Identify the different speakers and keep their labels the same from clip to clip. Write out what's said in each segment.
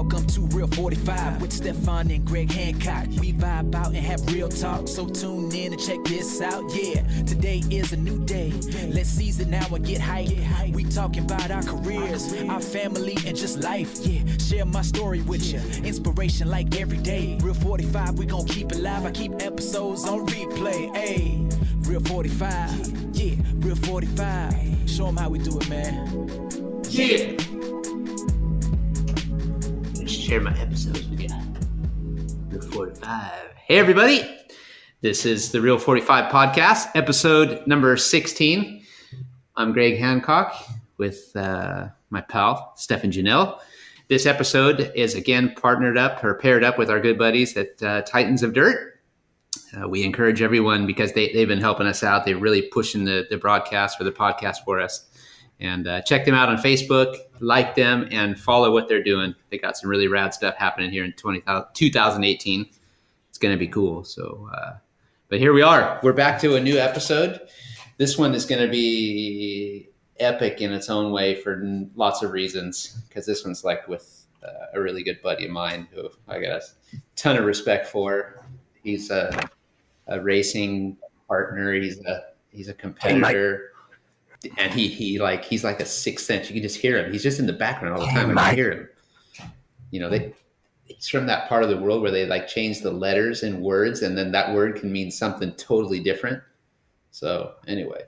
Speaker 1: Welcome to Real 45 with Stefan and Greg Hancock. We vibe out and have real talk, so tune in and check this out. Yeah, today is a new day. Let's seize it now and get hype. We talking about our careers, our family, and just life. Yeah, share my story with you. Inspiration like every day. Real 45, we gon' keep it live. I keep episodes on replay. Hey, Real 45. Yeah, Real 45. Show them how we do it, man.
Speaker 2: Yeah. Share my episodes with you. Real 45. Hey, everybody. This is the Real 45 podcast, episode number 16. I'm Greg Hancock with my pal, Stefan Janelle. This episode is again paired up with our good buddies at Titans of Dirt. We encourage everyone because they've been helping us out. They're really pushing the broadcast or the podcast for us. And check them out on Facebook, like them, and follow what they're doing. They got some really rad stuff happening here in 2018. It's going to be cool. So, but here we are. We're back to a new episode. This one is going to be epic in its own way for lots of reasons, because this one's like with a really good buddy of mine who I got a ton of respect for. He's a racing partner. He's a competitor. And he's like a sixth sense. You can just hear him. He's just in the background all the time. I can hear him. You know, he's from that part of the world where they like change the letters in words, and then that word can mean something totally different. So anyway,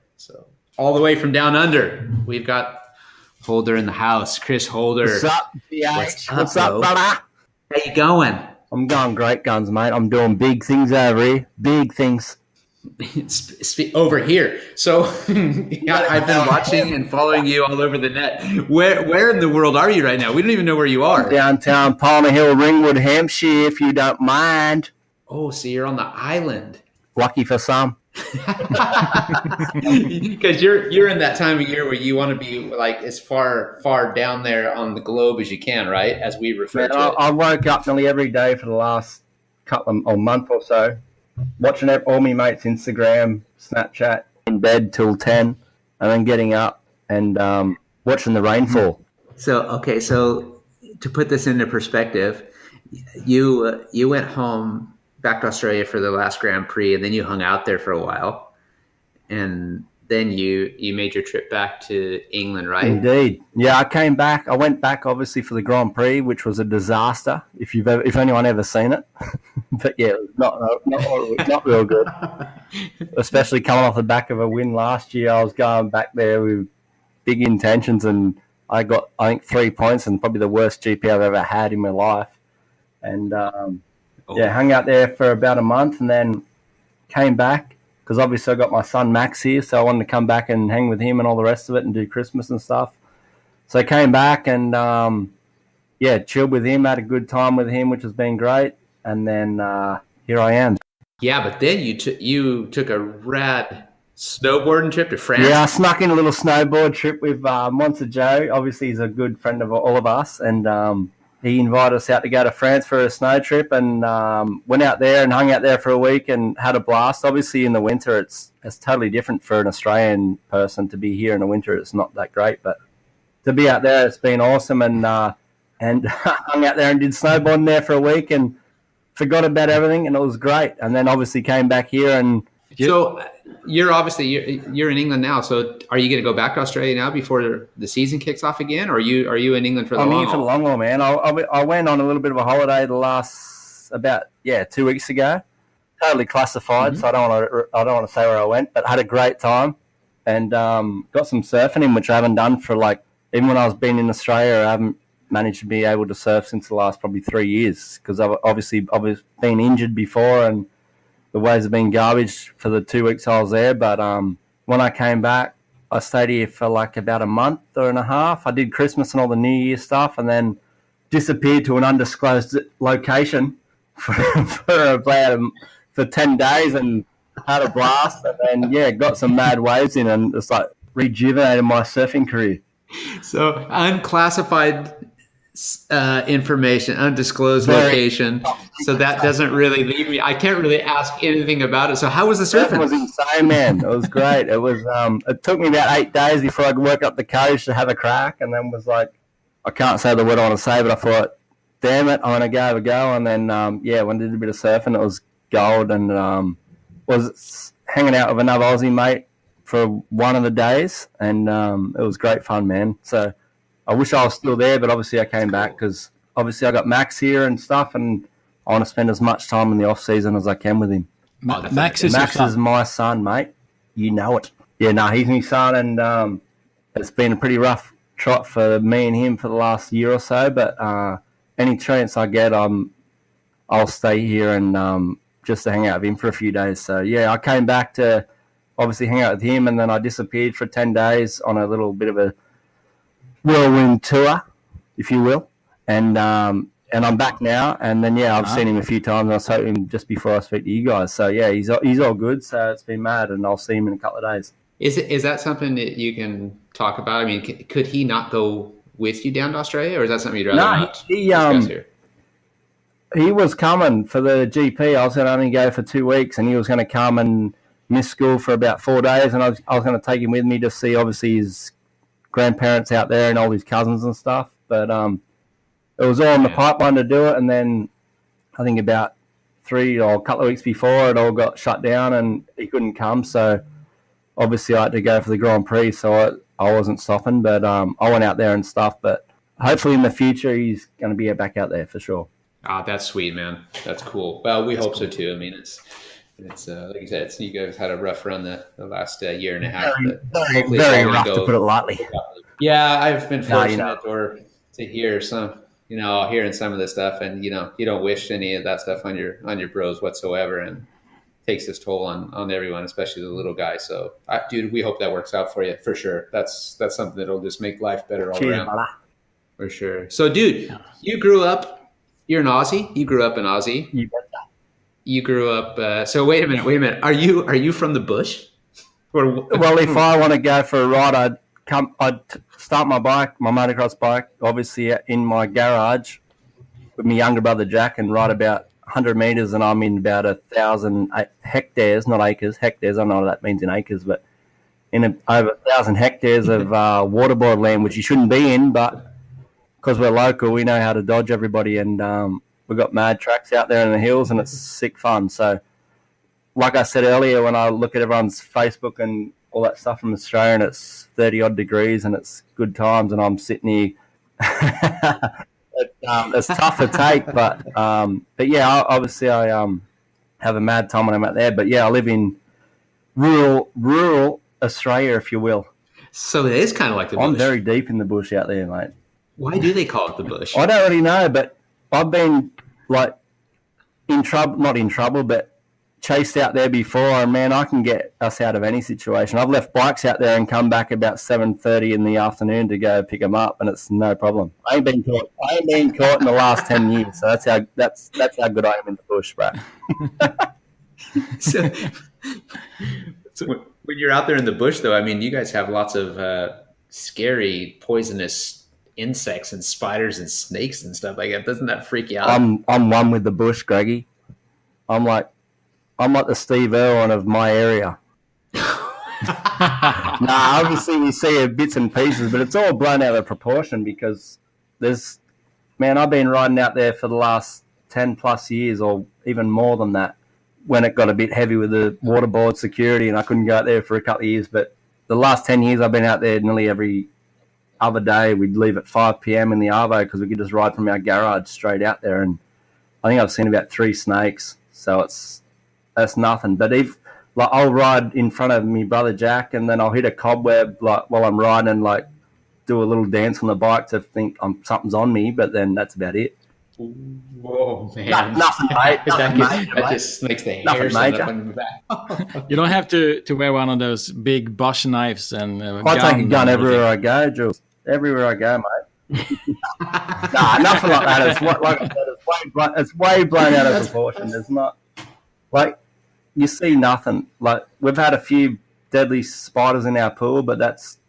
Speaker 2: all the way from down under, we've got Holder in the house. Chris Holder.
Speaker 3: What's up, BH? What's up, brother?
Speaker 2: How you going?
Speaker 3: I'm going great guns, mate. I'm doing big things over here. Big things.
Speaker 2: Over here. So I've been watching and following you all over the net. Where in the world are you right now? We don't even know where you are.
Speaker 3: Downtown Palmer Hill, Ringwood, Hampshire, if you don't mind.
Speaker 2: Oh, so you're on the island.
Speaker 3: Lucky for some.
Speaker 2: Because you're in that time of year where you want to be like as far down there on the globe as you can, right? As we refer to it.
Speaker 3: I woke up nearly every day for the last month or so, watching all my mates' Instagram, Snapchat, in bed till 10, and then getting up and watching the rainfall.
Speaker 2: So to put this into perspective, you went home back to Australia for the last Grand Prix, and then you hung out there for a while, and then you made your trip back to England, right?
Speaker 3: Indeed. Yeah, I came back. I went back obviously for the Grand Prix, which was a disaster. If anyone ever seen it, but yeah, it was not real good. Especially coming off the back of a win last year, I was going back there with big intentions, and I got 3 points, and probably the worst GP I've ever had in my life. And hung out there for about a month, and then came back. Because obviously I got my son Max here, so I wanted to come back and hang with him and all the rest of it and do Christmas and stuff. So I came back and, chilled with him, had a good time with him, which has been great. And then here I am.
Speaker 2: Yeah, but then you took a rad snowboarding trip to France.
Speaker 3: Yeah, I snuck in a little snowboard trip with Monster Joe. Obviously he's a good friend of all of us. And he invited us out to go to France for a snow trip, and went out there and hung out there for a week and had a blast. Obviously, in the winter, it's totally different for an Australian person to be here in the winter. It's not that great, but to be out there, it's been awesome. And hung out there and did snowboarding there for a week and forgot about everything, and it was great. And then obviously came back here and.
Speaker 2: So you're in England now. So are you going to go back to Australia now before the season kicks off again, or are you in England for the long haul?
Speaker 3: I'm here for the long haul, man. I went on a little bit of a holiday the last 2 weeks ago. Totally classified, so I don't want to say where I went, but had a great time and got some surfing in, which I haven't done for even when I was been in Australia, I haven't managed to be able to surf since the last probably 3 years because I've been injured before and the waves have been garbage for the 2 weeks I was there. But when I came back, I stayed here for about a month and a half. I did Christmas and all the New Year stuff and then disappeared to an undisclosed location for 10 days and had a blast. And then, got some mad waves in and it's rejuvenated my surfing career.
Speaker 2: So unclassified information, undisclosed location. So that doesn't really leave me. I can't really ask anything about it. So how was the surfing?
Speaker 3: It was insane, man. It was great. It was. It took me about 8 days before I could work up the courage to have a crack, and then was like, I can't say the word I want to say, but I thought damn it, I'm going to have a go. And then, when I did a bit of surfing, it was gold, and was hanging out with another Aussie mate for one of the days, and it was great fun, man. So I wish I was still there, but obviously I came back because obviously I got Max here and stuff, and I want to spend as much time in the off season as I can with him.
Speaker 4: Max is
Speaker 3: my son, mate. You know it. Yeah, no, he's my son, and it's been a pretty rough trot for me and him for the last year or so. But any chance I get, I'll stay here and just to hang out with him for a few days. So yeah, I came back to obviously hang out with him, and then I disappeared for 10 days on a little bit of a whirlwind tour, if you will, and I'm back now. And then I've seen him a few times. I saw him just before I speak to you guys. So yeah, he's all good. So it's been mad, and I'll see him in a couple of days.
Speaker 2: Is that something that you can talk about? I mean, could he not go with you down to Australia, or is that something you'd rather not discuss here?
Speaker 3: He was coming for the GP. I was going to only go for 2 weeks, and he was going to come and miss school for about 4 days, and I was going to take him with me to see obviously his grandparents out there and all his cousins and stuff. But it was all in the pipeline to do it, and then I think about 3 or a couple of weeks before, it all got shut down and he couldn't come. So obviously I had to go for the Grand Prix, so I wasn't stopping. But I went out there and stuff. But hopefully in the future he's going to be back out there for sure.
Speaker 2: Ah, that's sweet, man. That's cool. Well, we hope so too. I mean, it's like you said, you guys had a rough run the last year and a half.
Speaker 3: Very rough, to put it lightly.
Speaker 2: Yeah, I've been fortunate to hear some, hearing some of this stuff, and you don't wish any of that stuff on your bros whatsoever, and it takes its toll on everyone, especially the little guy. So, dude, we hope that works out for you for sure. That's something that'll just make life better all around. Brother. For sure. So, dude, you grew up. You're an Aussie. You grew up in Aussie.
Speaker 3: You betcha.
Speaker 2: You grew up. So wait a minute. Are you from the bush?
Speaker 3: Well, if I want to go for a ride, I'd start my motocross bike, obviously in my garage with my younger brother Jack, and ride about 100 meters, and I'm in about 1,000 hectares, not acres, hectares. I don't know what that means in acres, but in over 1,000 hectares of waterboard land, which you shouldn't be in, but because we're local, we know how to dodge everybody, and we've got mad tracks out there in the hills, and it's sick fun. So, like I said earlier, when I look at everyone's Facebook and all that stuff from Australia, and it's 30-odd degrees, and it's good times, and I'm sitting here. It's tough to take, but yeah, obviously I have a mad time when I'm out there. But yeah, I live in rural Australia, if you will.
Speaker 2: So it is kind of like the bush.
Speaker 3: I'm very deep in the bush out there, mate.
Speaker 2: Why do they call it the bush?
Speaker 3: I don't really know, but I've been like not in trouble, but chased out there before, and man, I can get us out of any situation. I've left bikes out there and come back about 7:30 in the afternoon to go pick them up, and it's no problem. I ain't been caught in the last 10 years, so that's how good I am in the bush, bro.
Speaker 2: So when you're out there in the bush, though, I mean, you guys have lots of scary, poisonous insects and spiders and snakes and stuff like that. Doesn't that freak you out?
Speaker 3: I'm one with the bush, Greggy. I'm like the Steve Irwin of my area. Obviously we see bits and pieces, but it's all blown out of proportion because I've been riding out there for the last 10 plus years or even more than that when it got a bit heavy with the waterboard security and I couldn't go out there for a couple of years. But the last 10 years I've been out there nearly every other day. We'd leave at 5 p.m. in the Arvo because we could just ride from our garage straight out there. And I think I've seen about 3 snakes. So that's nothing. But I'll ride in front of me brother Jack, and then I'll hit a cobweb while I'm riding and do a little dance on the bike to think something's on me. But then that's about it.
Speaker 2: Whoa, man!
Speaker 3: Nothing, mate.
Speaker 2: That just makes the hair stand up on the back.
Speaker 4: You don't have to wear one of those big bush knives and.
Speaker 3: I take a gun everywhere I go, Jules. Everywhere I go, mate. Nothing like that. It's like I said, it's way blown out of proportion. There's not you see nothing. We've had a few deadly spiders in our pool, but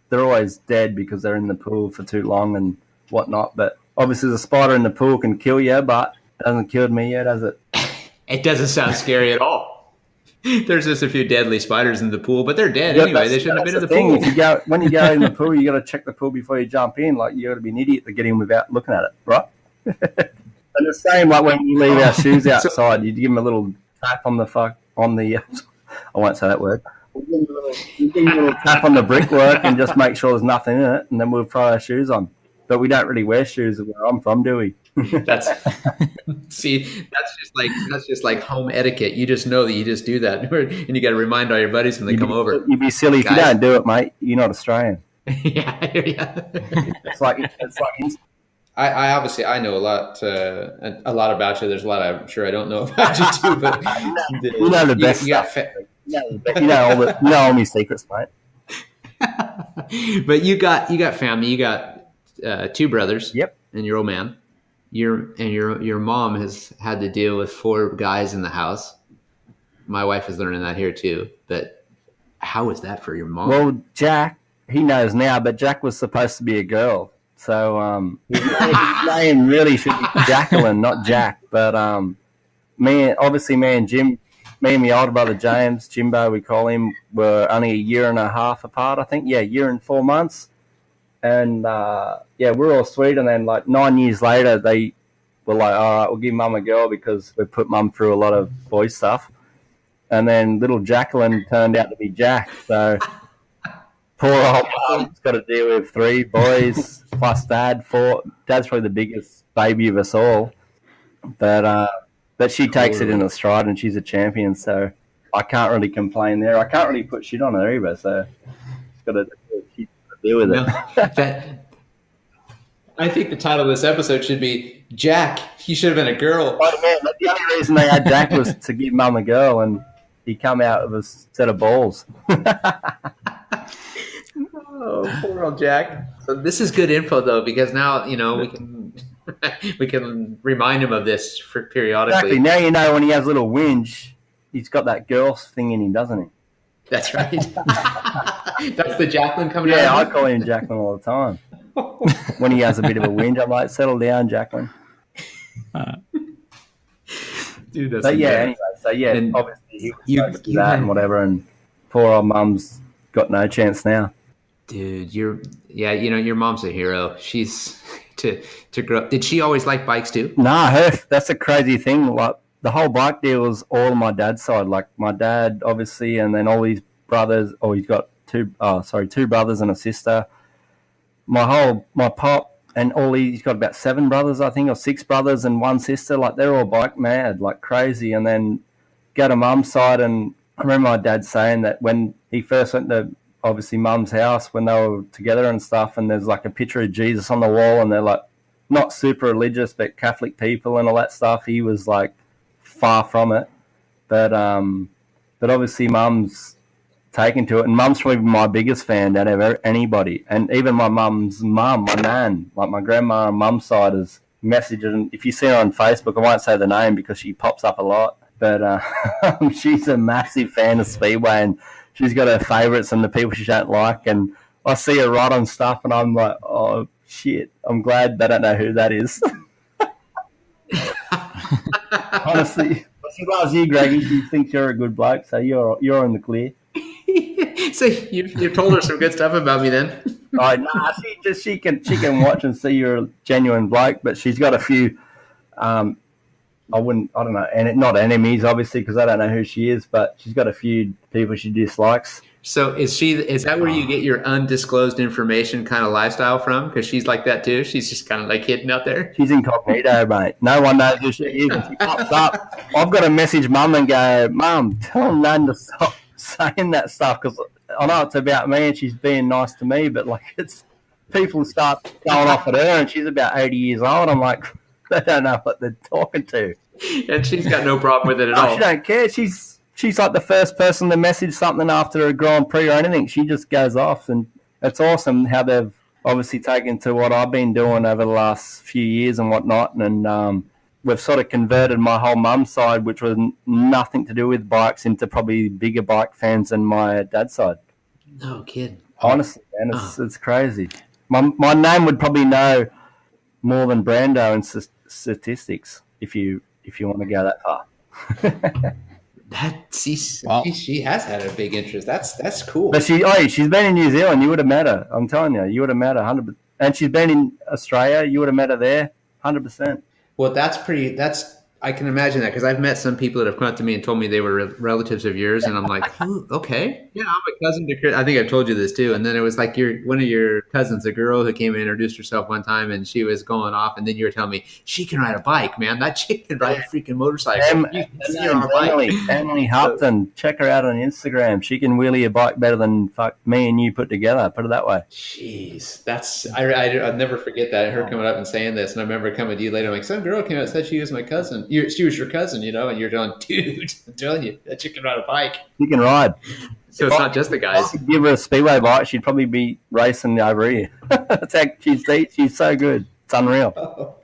Speaker 3: they're always dead because they're in the pool for too long and whatnot. But obviously, the spider in the pool can kill you, but it hasn't killed me yet, has it?
Speaker 2: It doesn't sound scary at all. There's just a few deadly spiders in the pool, but they're dead anyway. They shouldn't have been in the pool.
Speaker 3: When you go in the pool, you got to check the pool before you jump in. You got to be an idiot to get in without looking at it, right? And the same like when we leave our shoes outside, you give them a little tap on the I won't say that word. You give them a little tap on the brickwork and just make sure there's nothing in it, and then we'll throw our shoes on. But we don't really wear shoes where I'm from, do we?
Speaker 2: That's just like home etiquette. You just know that you just do that, and you got to remind all your buddies when they come over.
Speaker 3: You'd be silly if you don't do it, mate. You're not Australian.
Speaker 2: Yeah, I hear ya.
Speaker 3: It's like
Speaker 2: I obviously I know a lot about you. There's a lot I'm sure I don't know about you too, but
Speaker 3: you know the best stuff. You know all my secrets, mate.
Speaker 2: But you got family. You got 2 brothers.
Speaker 3: Yep.
Speaker 2: And your old man. Your mom has had to deal with 4 guys in the house. My wife is learning that here too. But how was that for your mom?
Speaker 3: Well, Jack, he knows now, but Jack was supposed to be a girl. So his name really should be Jacqueline, not Jack. But me and Jim, me and my older brother James, Jimbo, we call him, were only a year and a half apart, I think. Yeah, a year and 4 months. And, we're all sweet. And then, 9 years later, they were like, all right, we'll give Mum a girl because we put Mum through a lot of boy stuff. And then little Jacqueline turned out to be Jack. So poor old Mum's got to deal with 3 boys plus Dad, 4. Dad's probably the biggest baby of us all. But she takes it in a stride and she's a champion. So I can't really complain there. I can't really put shit on her either. So she's got to deal with it.
Speaker 2: No, I think the title of this episode should be Jack. He should have been a girl.
Speaker 3: Oh man, the only reason they had Jack was to give Mum a girl, and he come out with a set of balls.
Speaker 2: Oh, poor old Jack. So this is good info though, because now we can remind him of this periodically.
Speaker 3: Exactly. Now you know when he has a little whinge, he's got that girl thing in him, doesn't he?
Speaker 2: That's right. That's the Jacqueline coming out.
Speaker 3: Yeah, I call him Jacqueline all the time. When he has a bit of a whinge, I'm like, settle down, Jacqueline.
Speaker 2: Dude, that's
Speaker 3: anyway, and obviously he was supposed to do that and whatever, and poor old Mum's got no chance now.
Speaker 2: Dude, your mom's a hero. She's to grow up. Did she always like bikes too?
Speaker 3: Nah, that's a crazy thing. Like the whole bike deal was all on my dad's side. Like my dad, obviously, and then all his brothers. Oh, he's got 2 brothers and a sister. My pop and he's got about 7 brothers, I think, or 6 brothers and 1 sister. Like they're all bike mad, like crazy. And then go to Mum's side, and I remember my dad saying that when he first went to obviously Mum's house when they were together and stuff, and there's like a picture of Jesus on the wall, and they're like not super religious but Catholic people and all that stuff. He was like far from it, but obviously Mum's taken to it, and Mum's probably my biggest fan out of anybody. And even my mum's mum, my nan, like my grandma on Mum's side, has messaged, and if you see her on Facebook, I won't say the name because she pops up a lot, but she's a massive fan of Speedway, and she's got her favourites and the people she don't like, and I see her write on stuff and I'm like, oh shit, I'm glad they don't know who that is. Honestly, she loves you, Greggy. She thinks you're a good bloke, so you're in the clear.
Speaker 2: So you told her some good stuff about me then?
Speaker 3: Oh, nah, she can watch and see you're a genuine bloke, but she's got a few. I don't know, and not enemies obviously because I don't know who she is, but she's got a few people she dislikes.
Speaker 2: So is that where you get your undisclosed information kind of lifestyle from? Because she's like that too. She's just kind of like hidden out there.
Speaker 3: She's incognito, mate. No one knows who she is. And she pops up. I've got to message Mum and go, Mum, tell Nan to stop saying that stuff because I know it's about me and she's being nice to me, but like it's people start going off at her and she's about 80 years old. I'm like, they don't know what they're talking to.
Speaker 2: And she's got no problem with it at all.
Speaker 3: She don't care. She's like the first person to message something after a Grand Prix or anything. She just goes off, and it's awesome how they've obviously taken to what I've been doing over the last few years and whatnot. And we've sort of converted my whole mum's side, which was nothing to do with bikes, into probably bigger bike fans than my dad's side.
Speaker 2: No kidding.
Speaker 3: Honestly, man, it's crazy. My name would probably know more than Brando in statistics if you want to go that far.
Speaker 2: She has had a big interest. That's cool.
Speaker 3: But she's been in New Zealand. You would have met her. I'm telling you, you would have met her 100%. And she's been in Australia. You would have met her there 100%.
Speaker 2: Well, I can imagine that because I've met some people that have come up to me and told me they were relatives of yours, and I'm like, "Who? Okay, yeah, I'm a cousin to Chris." I think I've told you this too. And then it was like one of your cousins, a girl who came and introduced herself one time, and she was going off, and then you were telling me she can ride a bike, man. That chick can ride a freaking motorcycle. You can see her on a bike.
Speaker 3: Emily Houghton, check her out on Instagram. She can wheelie a bike better than me and you put together. Put it that way.
Speaker 2: Jeez, I'll never forget that. Her coming up and saying this, and I remember coming to you later. I'm like, some girl came out and said she was my cousin. She was your cousin, and you're going, dude, I'm telling you, that chick can ride a bike.
Speaker 3: You can ride.
Speaker 2: So it's not just the guys.
Speaker 3: If I could give her a speedway bike, she'd probably be racing over here. She's so good. It's unreal.
Speaker 2: Oh.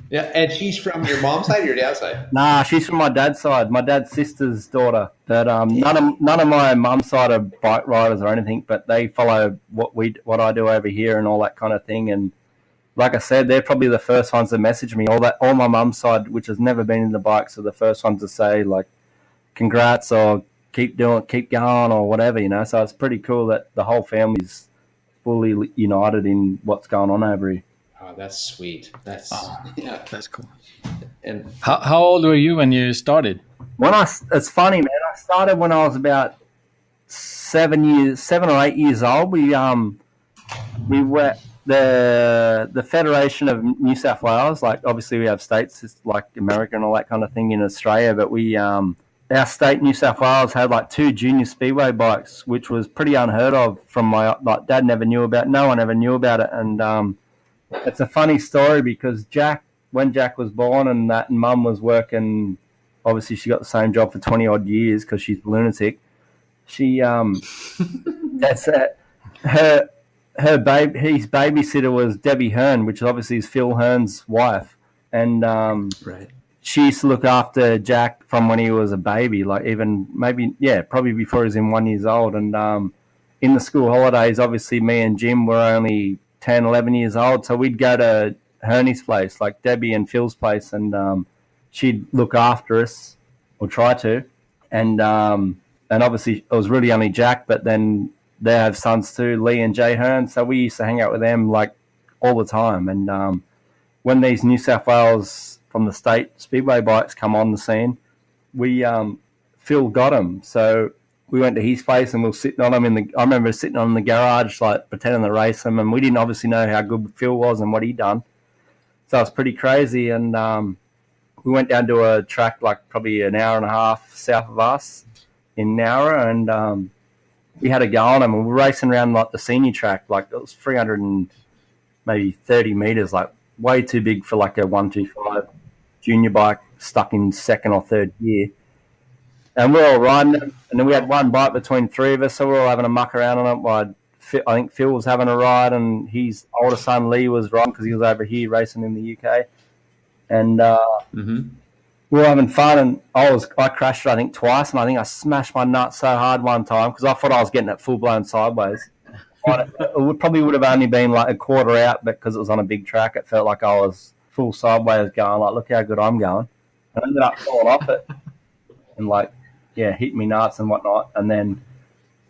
Speaker 2: Yeah, and she's from your mom's side or your dad's side?
Speaker 3: Nah, she's from my dad's side. My dad's sister's daughter. But none of my mum's side are bike riders or anything, but they follow what I do over here and all that kind of thing. And like I said, they're probably the first ones to message me. All my mum's side, which has never been in the bikes, are the first ones to say like, "Congrats" or "Keep going" or whatever. So it's pretty cool that the whole family's fully united in what's going on over here.
Speaker 2: Oh, that's sweet. That's
Speaker 4: cool.
Speaker 2: And
Speaker 4: how old were you when you started?
Speaker 3: It's funny, man. I started when I was about 7 or 8 years old. We were the Federation of New South Wales. Like obviously we have states like America and all that kind of thing in Australia, but we our state, New South Wales, had like 2 junior speedway bikes, which was pretty unheard of. From my dad never knew about. No one ever knew about it, and it's a funny story because when Jack was born and Mum was working, obviously she got the same job for 20 odd years because she's a lunatic. She that's it. His babysitter was Debbie Hearn, which obviously is Phil Hearn's wife, and
Speaker 2: right.
Speaker 3: She used to look after Jack from when he was a baby, like even probably before he was in 1 year old. And in the school holidays, obviously me and Jim were only 10, 11 years old, so we'd go to Herney's place, like Debbie and Phil's place, and she'd look after us, or try to. And obviously it was really only Jack, but then they have sons too, Lee and Jay Hearn, so we used to hang out with them like all the time. And when these New South Wales from the state speedway bikes come on the scene, Phil got them, so we went to his place and we were sitting on them I remember sitting on the garage, like pretending to race them, and we didn't obviously know how good Phil was and what he'd done. So it was pretty crazy. And we went down to a track like probably an hour and a half south of us in Nowra, and we had a go on them, and we were racing around like the senior track, like it was 300 and maybe 30 meters, like way too big for like a 125 junior bike stuck in second or third gear. And we're all riding it, and then we had one bike between 3 of us, so we're all having a muck around on it. I think Phil was having a ride, and his older son Lee was riding because he was over here racing in the UK. And we were having fun, and I crashed it, I think, twice, and I think I smashed my nut so hard one time because I thought I was getting it full-blown sideways. It probably would have only been like a quarter out, but because it was on a big track, it felt like I was full sideways going, like, look how good I'm going. And I ended up falling off it and hit me nuts and whatnot. And then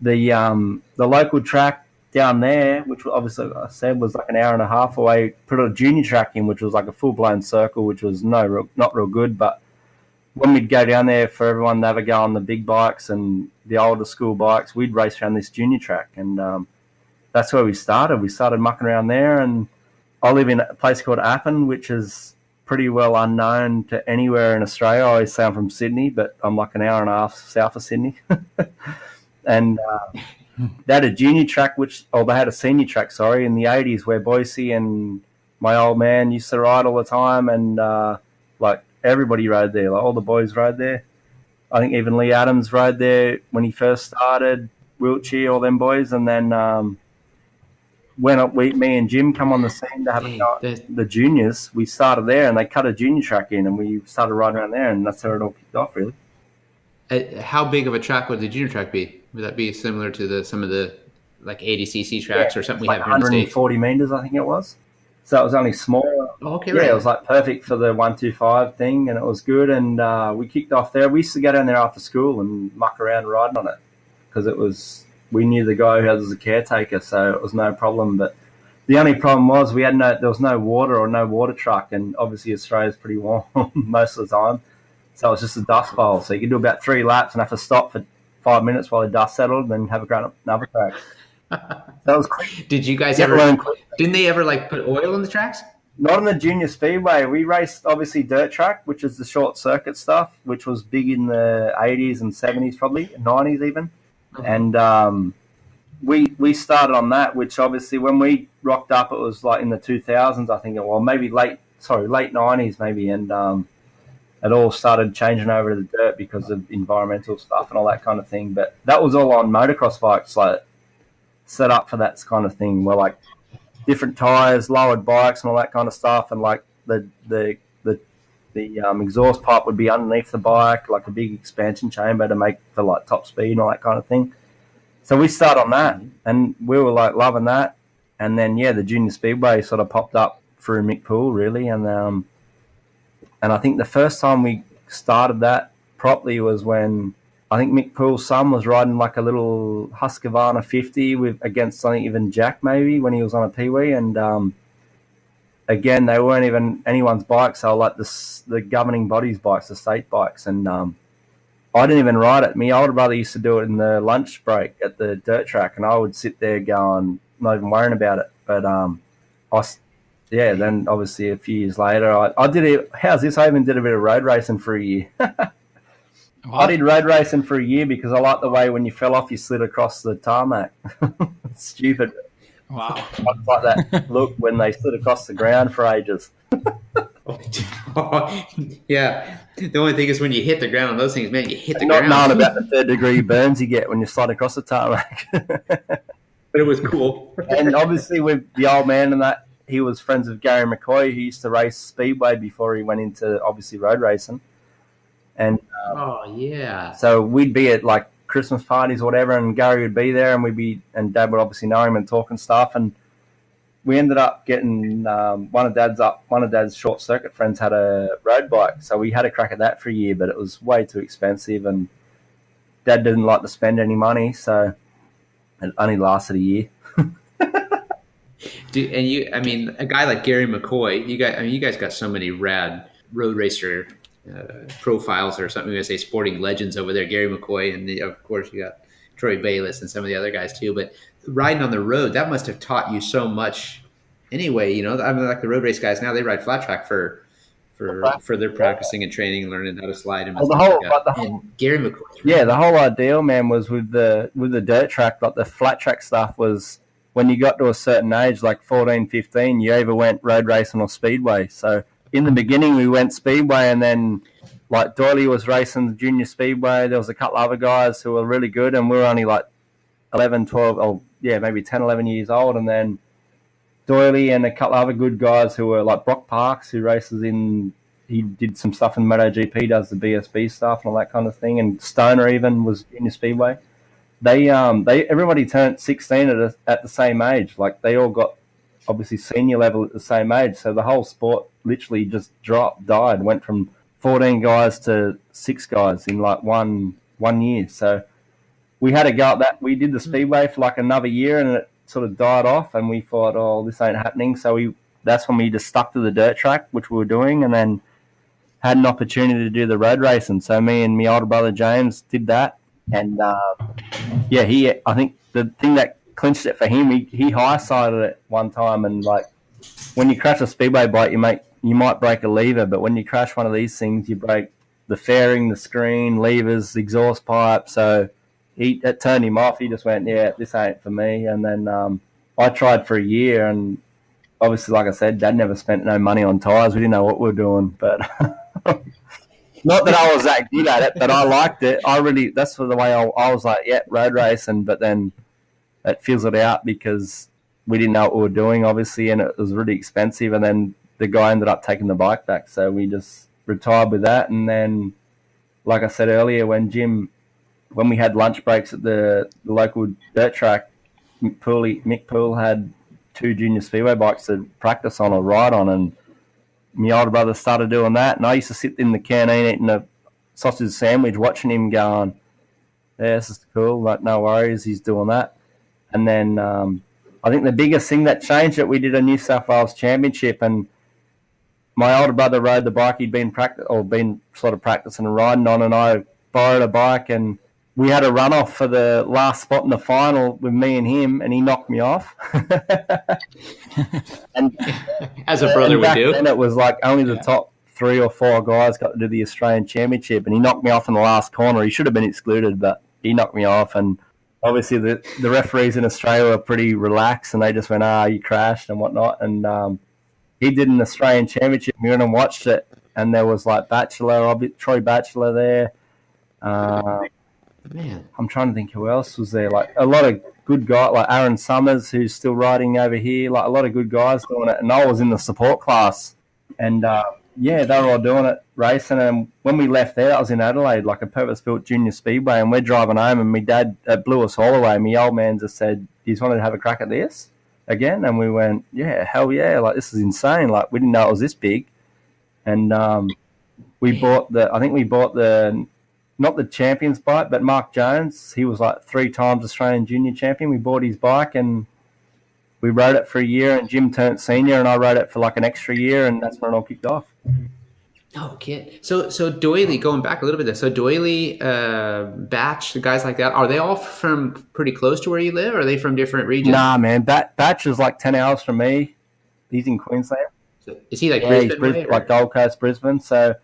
Speaker 3: the local track down there, which obviously I said was like an hour and a half away, put a junior track in, which was like a full-blown circle, which was not real good. But when we'd go down there for everyone to have a go on the big bikes and the older school bikes, we'd race around this junior track. And that's where we started. We started mucking around there, and I live in a place called Appin, which is pretty well unknown to anywhere in Australia. I always say I'm from Sydney, but I'm like an hour and a half south of Sydney. And they had a junior track, they had a senior track, in the 80s, where Boise and my old man used to ride all the time, and everybody rode there. Like all the boys rode there. I think even Lee Adams rode there when he first started, Wiltshire, all them boys, and then me and Jim come on the scene to have the juniors. We started there, and they cut a junior track in, and we started riding around there, and that's how it all kicked off, really.
Speaker 2: How big of a track would the junior track be? Would that be similar to some of the like 80cc tracks or something we have here in the States?
Speaker 3: 140 meters, I think it was. So it was only small.
Speaker 2: Oh, okay,
Speaker 3: yeah,
Speaker 2: right.
Speaker 3: It was like perfect for the 125 thing, and it was good. And we kicked off there. We used to go down there after school and muck around riding on it because we knew the guy who was a caretaker, so it was no problem. But The only problem was there was no water or no water truck, and obviously Australia's pretty warm most of the time. So it was just a dust bowl. So you could do about 3 laps and have to stop for 5 minutes while the dust settled, and then have another crack. That was quick.
Speaker 2: Did you guys didn't they ever like put oil in the tracks?
Speaker 3: Not on the junior speedway. We raced obviously dirt track, which is the short circuit stuff, which was big in the 80s and 70s, probably 90s even. And we started on that, which obviously when we rocked up, it was like in the 2000s, I think, maybe late 90s maybe, and it all started changing over to the dirt because of environmental stuff and all that kind of thing. But that was all on motocross bikes, like set up for that kind of thing, where like different tires, lowered bikes, and all that kind of stuff, and like the exhaust pipe would be underneath the bike, like a big expansion chamber to make for like top speed and all that kind of thing. So we started on that, and we were like loving that. And then the junior speedway sort of popped up through Mick Poole, really, and I think the first time we started that properly was when I think Mick Poole's son was riding like a little Husqvarna 50 against, I think, even Jack maybe when he was on a Pee-wee. And again, they weren't even anyone's bikes. They were like the governing body's bikes, the state bikes. And I didn't even ride it. My older brother used to do it in the lunch break at the dirt track, and I would sit there going, not even worrying about it. But then obviously a few years later, I did it. How's this? I even did a bit of road racing for a year. I did road racing for a year because I liked the way when you fell off, you slid across the tarmac. Stupid.
Speaker 4: Wow.
Speaker 3: I like that look when they slid across the ground for ages.
Speaker 2: Yeah. The only thing is when you hit the ground on those things, man, you hit the
Speaker 3: ground.
Speaker 2: Not
Speaker 3: knowing about the 3rd-degree burns you get when you slide across the tarmac.
Speaker 2: But it was cool.
Speaker 3: And obviously with the old man and that, he was friends with Gary McCoy, who used to race Speedway before he went into, obviously, road racing. And so we'd be at like Christmas parties or whatever, and Gary would be there, and Dad would obviously know him and talk and stuff. And we ended up getting one of Dad's short circuit friends had a road bike, so we had a crack at that for a year, but it was way too expensive, and Dad didn't like to spend any money, so it only lasted a year.
Speaker 2: A guy like Gary McCoy, you guys got so many rad road racer profiles or something. We say sporting legends over there. Gary McCoy, and of course you got Troy Bayliss and some of the other guys too. But riding on the road, that must have taught you so much. Anyway, like the road race guys now, they ride flat track for their practicing and training, and learning how to slide and Gary McCoy.
Speaker 3: The whole ideal, man, was with the dirt track, like the flat track stuff was when you got to a certain age, like 14, 15, you either went road racing or speedway. So in the beginning, we went speedway, and then like Doyley was racing the junior speedway. There was a couple other guys who were really good, and we were only like 11, 12, maybe 10, 11 years old. And then Doyley and a couple other good guys who were like Brock Parks, who races he did some stuff in MotoGP, does the BSB stuff and all that kind of thing. And Stoner even was junior speedway. Everybody turned 16 at the same age. Like they all got obviously senior level at the same age. So the whole sport literally just died, went from 14 guys to 6 guys in like one year. So we had to go at that. We did the speedway for like another year, and it sort of died off, and we thought, oh, this ain't happening. So that's when we just stuck to the dirt track, which we were doing, and then had an opportunity to do the road racing. So me and my older brother James did that. And I think the thing that clinched it for him, he high-sided it one time, and like when you crash a speedway bike, you might break a lever, but when you crash one of these things, you break the fairing, the screen, levers, exhaust pipe. So it turned him off. He just went, this ain't for me. And then I tried for a year, and obviously, like I said, Dad never spent no money on tyres. We didn't know what we were doing, but not that I was that good at it, but I liked it. That's the way I was like, road racing, but then it fizzled out because we didn't know what we were doing, obviously, and it was really expensive. And then the guy ended up taking the bike back, so we just retired with that. And then, like I said earlier, when we had lunch breaks at the local dirt track, Mick Poole had 2 junior speedway bikes to practice on or ride on, and my older brother started doing that, and I used to sit in the canteen eating a sausage sandwich, watching him going, this is cool, like no worries, he's doing that. And then I think the biggest thing that changed it, we did a New South Wales Championship, and my older brother rode the bike he'd been sort of practicing and riding on, and I borrowed a bike, and we had a runoff for the last spot in the final with me and him, and he knocked me off. And
Speaker 2: as a brother would do.
Speaker 3: Then it was like only the top 3 or 4 guys got to do the Australian Championship, and he knocked me off in the last corner. He should have been excluded, but he knocked me off, and obviously the referees in Australia were pretty relaxed, and they just went, you crashed and whatnot. And he did an Australian Championship. We went and watched it, and there was like Troy Batchelor there.
Speaker 2: Man,
Speaker 3: I'm trying to think who else was there. Like a lot of good guys, like Aaron Summers, who's still riding over here. Like a lot of good guys doing it, and I was in the support class, and they were all doing it, racing. And when we left there, I was in Adelaide, like a purpose-built junior speedway, and we're driving home, and my dad blew us all away. My old man just said, "Do you want to have a crack at this again?" And we went, "Yeah, hell yeah! Like this is insane! Like we didn't know it was this big." And we bought the not the champion's bike, but Mark Jones. He was like 3 times Australian junior champion. We bought his bike and we rode it for a year, and Jim turned senior, and I rode it for like an extra year, and that's when it all kicked off.
Speaker 2: Oh, kid. So Doyley, going back a little bit there. So Doyley, Batch, the guys like that, are they all from pretty close to where you live, or are they from different regions?
Speaker 3: Nah, man. Batch is like 10 hours from me. He's in Queensland.
Speaker 2: So is he like
Speaker 3: Brisbane?
Speaker 2: Brisbane,
Speaker 3: like Gold Coast, Brisbane. So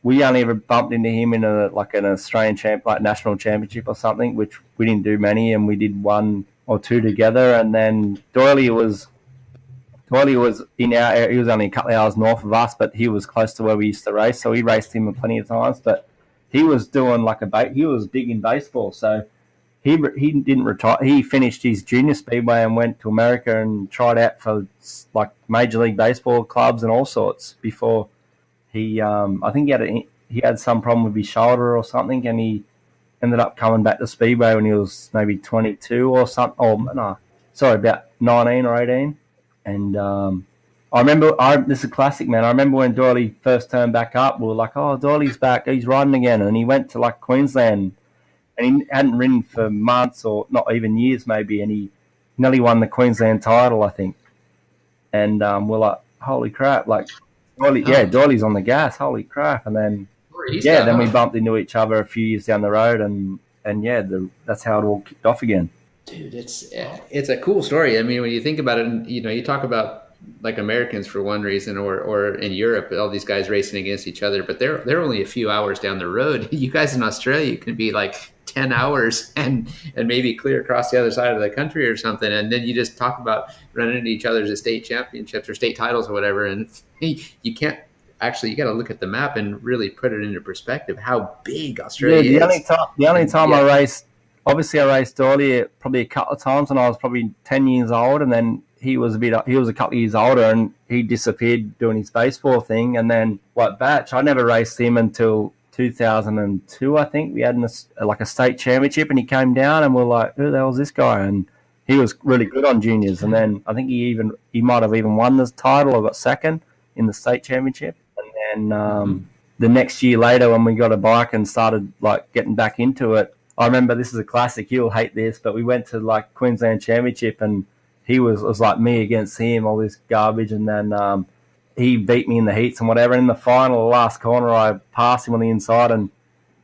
Speaker 3: we only ever bumped into him in an Australian national championship or something, which we didn't do many, and we did 1 or 2 together. And then Doyley was in our area. He was only a couple of hours north of us, but he was close to where we used to race, so we raced him plenty of times. But he was doing he was big in baseball, so he didn't retire. He finished his junior speedway and went to America and tried out for like Major League Baseball clubs and all sorts before. I think he had some problem with his shoulder or something, and he ended up coming back to Speedway when he was maybe 22 or something. About 19 or 18. And I remember, this is a classic, man. I remember when Doyley first turned back up, we were like, "Oh, Doyley's back. He's riding again." And he went to like Queensland, and he hadn't ridden for months or not even years maybe, and he nearly won the Queensland title, I think. And we're like, "Holy crap!" Like. Doyley's on the gas. Holy crap! And then, then we bumped into each other a few years down the road, and that's how it all kicked off again.
Speaker 2: Dude, it's a cool story. I mean, when you think about it, you talk about like Americans for one reason, or in Europe, all these guys racing against each other, but they're only a few hours down the road. You guys in Australia can be like 10 hours and maybe clear across the other side of the country or something, and then you just talk about running into each other's state championships or state titles or whatever, and you can't actually, you got to look at the map and really put it into perspective how big Australia is.
Speaker 3: The only time I raced, obviously I raced Doyley probably a couple of times when I was probably 10 years old, and then he was a couple of years older, and he disappeared doing his baseball thing. And then Batch, I never raced him until 2002, I think. We had a state championship, and he came down, and we're like, "Who the hell is this guy?" And he was really good on juniors. And then I think he might have even won this title or got second in the state championship. And then the next year later, when we got a bike and started like getting back into it, I remember, this is a classic. You'll hate this, but we went to like Queensland Championship, and it was like me against him, all this garbage, and then he beat me in the heats and whatever. In the final, the last corner, I passed him on the inside, and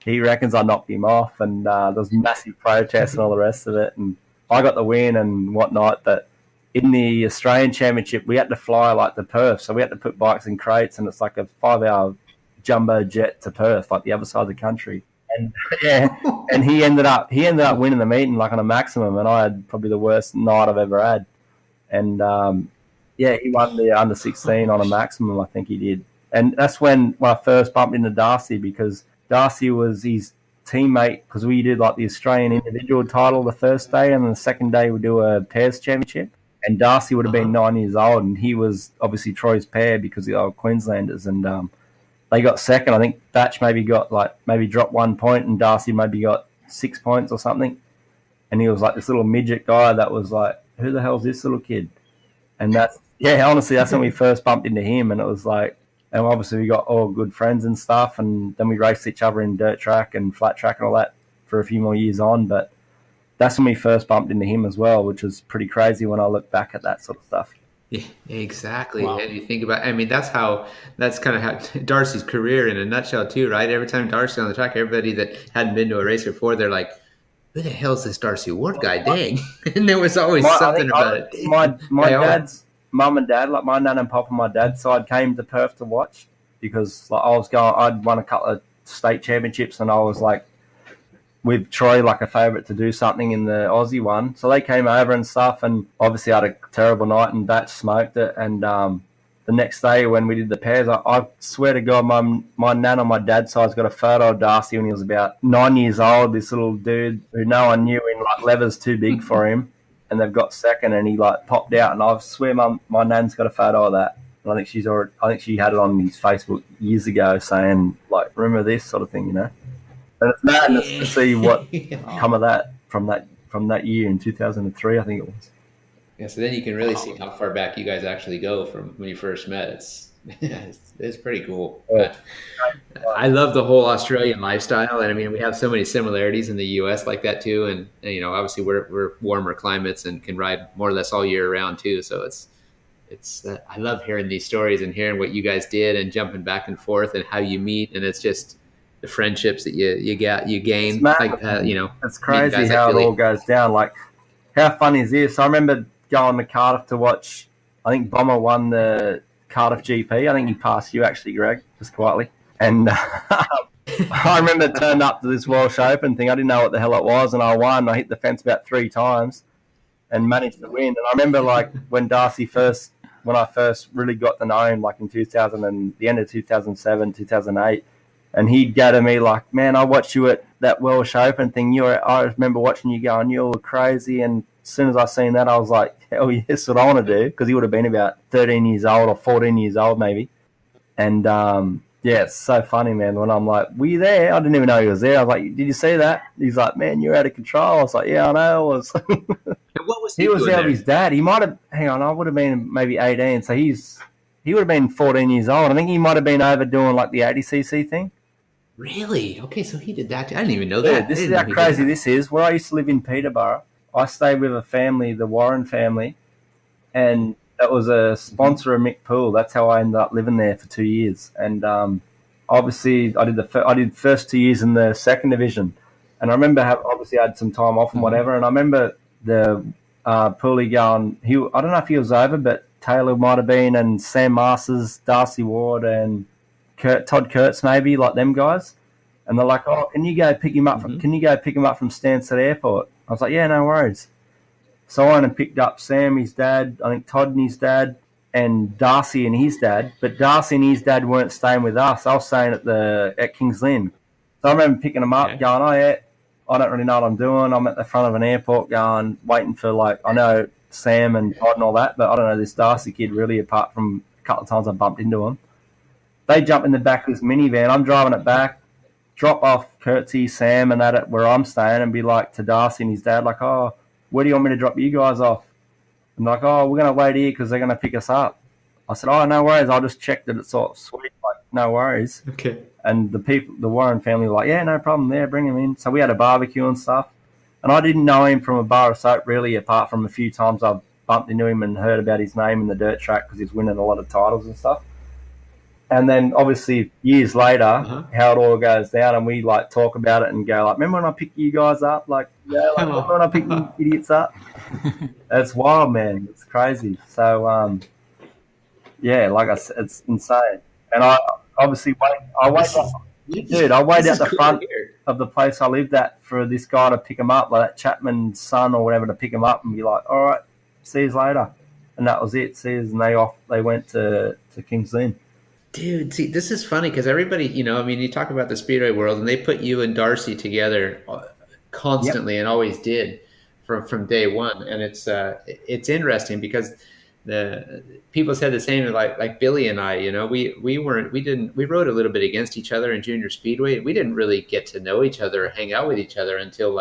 Speaker 3: he reckons I knocked him off, and there was massive protests and all the rest of it, and I got the win and whatnot. But in the Australian Championship, we had to fly like to Perth, so we had to put bikes in crates, and it's like a 5-hour jumbo jet to Perth, like the other side of the country. And and he ended up winning the meeting like on a maximum, and I had probably the worst night I've ever had. And he won the under 16 on a maximum, I think he did. And that's when I first bumped into Darcy, because Darcy was his teammate, because we did like the Australian individual title the first day, and the second day we do a pairs championship. And Darcy would have been 9 years old, and he was obviously Troy's pair because they were Queenslanders, and they got second. I think Batch maybe dropped 1 point, and Darcy maybe got 6 points or something. And he was like this little midget guy that was like, "Who the hell's this little kid?" And honestly, that's when we first bumped into him, and it was like, and obviously we got all good friends and stuff, and then we raced each other in dirt track and flat track and all that for a few more years on. But that's when we first bumped into him as well, which was pretty crazy when I look back at that sort of stuff.
Speaker 2: Yeah, exactly.
Speaker 4: Wow.
Speaker 2: And you think about, I mean, that's kind of how Darcy's career in a nutshell too, right? Every time Darcy's on the track, everybody that hadn't been to a race before, they're like, who the hell's this Darcy Ward guy? Dang. And there was always something about it.
Speaker 3: My dad's mum and dad, like my nan and pop on my dad's side, came to Perth to watch because like I'd won a couple of state championships and I was like with Troy like a favourite to do something in the Aussie one. So they came over and stuff, and obviously I had a terrible night and Batch smoked it. And the next day when we did the pairs, I swear to God, my nan on my dad's side's got a photo of Darcy when he was about 9 years old, this little dude who no one knew in like leathers too big for him. And they've got second and he like popped out, and I swear my nan's got a photo of that. And I think she had it on his Facebook years ago saying like, remember this sort of thing, you know? And it's madness to see what come of that from that year in 2003, I think it was.
Speaker 2: Yeah, so then you can really see how far back you guys actually go from when you first met. It's pretty cool.
Speaker 3: Yeah.
Speaker 2: I love the whole Australian lifestyle, and I mean we have so many similarities in the U.S. like that too. And you know, obviously we're warmer climates and can ride more or less all year round too. So it's I love hearing these stories and hearing what you guys did and jumping back and forth and how you meet, and it's just the friendships that you gain. Like you know,
Speaker 3: it's crazy how it all goes down. Like, how funny is this? I remember going to Cardiff to watch. I think Bomber won the Cardiff GP. I think he passed you actually, Greg, just quietly. And I remember turning up to this Welsh Open thing. I didn't know what the hell it was, and I won. I hit the fence about 3 times and managed to win. And I remember like when I first really got to know him, like in the end of 2007, 2008. And he'd go to me like, man, I watched you at that Welsh Open thing. I remember watching you going, you were crazy. And as soon as I seen that, I was like, hell yes, that's what I want to do. Because he would have been about 13 years old or 14 years old maybe. And, yeah, it's so funny, man, when I'm like, were you there? I didn't even know he was there. I was like, did you see that? He's like, man, you're out of control. I was like, yeah, I know. I was.
Speaker 2: And what was
Speaker 3: he was there with his dad. He might have, hang on, I would have been maybe 18. So he would have been 14 years old. I think he might have been over doing like the 80cc thing.
Speaker 2: Really? Okay, so he did that too. I didn't even know that.
Speaker 3: Yeah, this is how crazy this is. Where I used to live in Peterborough, I stayed with a family, the Warren family, and that was a sponsor of Mick Poole. That's how I ended up living there for 2 years. And obviously, I did first 2 years in the second division, and I remember obviously I had some time off and whatever. And I remember the Pooley going. I don't know if he was over, but Taylor might have been, and Sam Masters, Darcy Ward, and Todd Kurtz maybe, like them guys. And they're like, oh, can you go pick him up from Stansted Airport? I was like, yeah, no worries. So I went and picked up Sam, his dad, I think Todd and his dad, and Darcy and his dad. But Darcy and his dad weren't staying with us. I was staying at Kings Lynn. So I remember picking them up, going, oh yeah, I don't really know what I'm doing. I'm at the front of an airport waiting for like, I know Sam and Todd and all that, but I don't know this Darcy kid really, apart from a couple of times I bumped into him. They jump in the back of this minivan. I'm driving it back, drop off Kurtzy, Sam, and that at where I'm staying, and be like to Darcy and his dad, like, oh, where do you want me to drop you guys off? And like, oh, we're going to wait here because they're going to pick us up. I said, oh, no worries. I'll just check that it's all sweet. Like, no worries.
Speaker 2: Okay.
Speaker 3: And the Warren family were like, yeah, no problem there. Bring him in. So we had a barbecue and stuff. And I didn't know him from a bar of soap, really, apart from a few times I've bumped into him and heard about his name in the dirt track because he's winning a lot of titles and stuff. And then, obviously, years later, how it all goes down, and we, like, talk about it and go, like, remember when I picked you guys up? Like, yeah, like, remember when I picked you idiots up? It's wild, man. It's crazy. So, yeah, like I said, it's insane. And I obviously I waited out the front of the place I lived at for this guy to pick him up, like that Chapman's son or whatever, to pick him up and be like, all right, see you later. And that was it. See you, and they went to Kings Lynn.
Speaker 2: Dude, see, this is funny because everybody, you know, I mean, you talk about the Speedway world and they put you and Darcy together constantly and always did from day one. And it's interesting because the people said the same, like Billy and I, you know, we rode a little bit against each other in junior Speedway. We didn't really get to know each other or hang out with each other until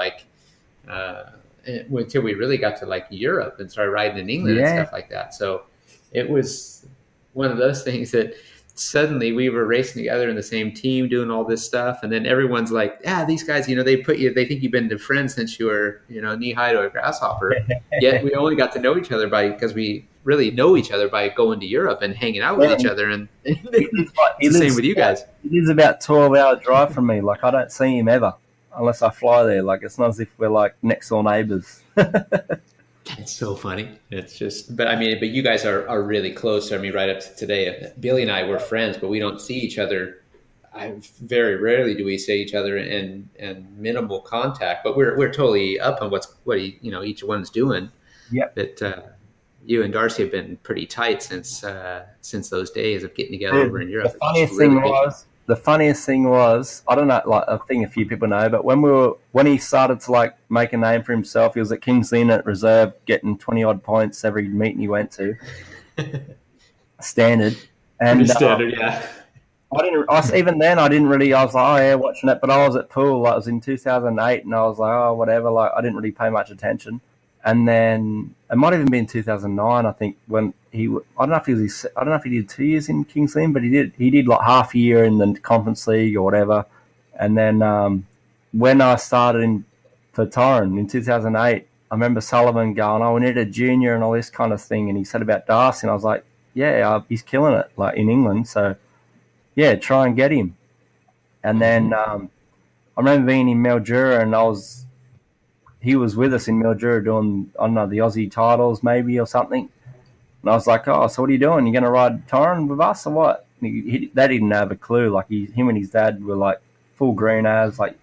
Speaker 2: we really got to like Europe and started riding in England and stuff like that. So it was one of those things that suddenly we were racing together in the same team, doing all this stuff, and then everyone's like, these guys, they think you've been friends since you were, knee high to a grasshopper. Yet we only got to know each other because we really know each other by going to Europe and hanging out with each other. And it's the same with you guys.
Speaker 3: He lives about 12-hour drive from me. Like, I don't see him ever unless I fly there. Like, it's not as if we're like next door neighbors.
Speaker 2: It's so funny. It's just, but you guys are really close. Right up to today, Billy and I were friends, but we don't see each other. Very rarely do we see each other in minimal contact. But we're totally up on what each one's doing.
Speaker 3: Yep.
Speaker 2: But you and Darcy have been pretty tight since those days of getting together over in Europe.
Speaker 3: The funniest thing was, I don't know, like I think a few people know, but when he started to like make a name for himself, he was at King's Lynn at reserve, getting 20-odd points every meeting he went to. Standard. And
Speaker 2: standard, yeah.
Speaker 3: Even then, I was like, oh yeah, watching it, but I was at pool. Like, it was in 2008, and I was like, oh, whatever. Like, I didn't really pay much attention. And then it might even be in 2009, I think, when I don't know if he did 2 years in King's Lynn, but he did like half a year in the Conference League or whatever. And then when I started for Torren in 2008, I remember Sullivan going, oh, we need a junior and all this kind of thing. And he said about Darcy, and I was like, yeah, he's killing it, like in England. So yeah, try and get him. And then I remember being in Mildura, and he was with us in Mildura doing, I don't know, the Aussie titles maybe or something. And I was like, oh, so what are you doing? You going to ride Torren with us or what? They didn't have a clue. Like, him and his dad were like full green as, like,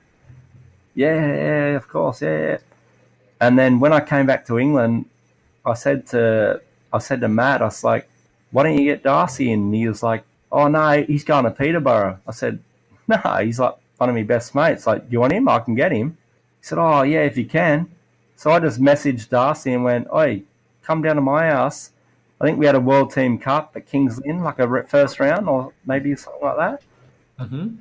Speaker 3: yeah, of course, yeah. And then when I came back to England, I said to Matt, I was like, why don't you get Darcy in? And he was like, oh, no, he's going to Peterborough. I said, no, he's like one of my best mates. Like, do you want him? I can get him. He said, oh, yeah, if you can. So I just messaged Darcy and went, oi, come down to my house. I think we had a World Team Cup at King's Lynn, like a first round or maybe something like that.
Speaker 2: Mm-hmm.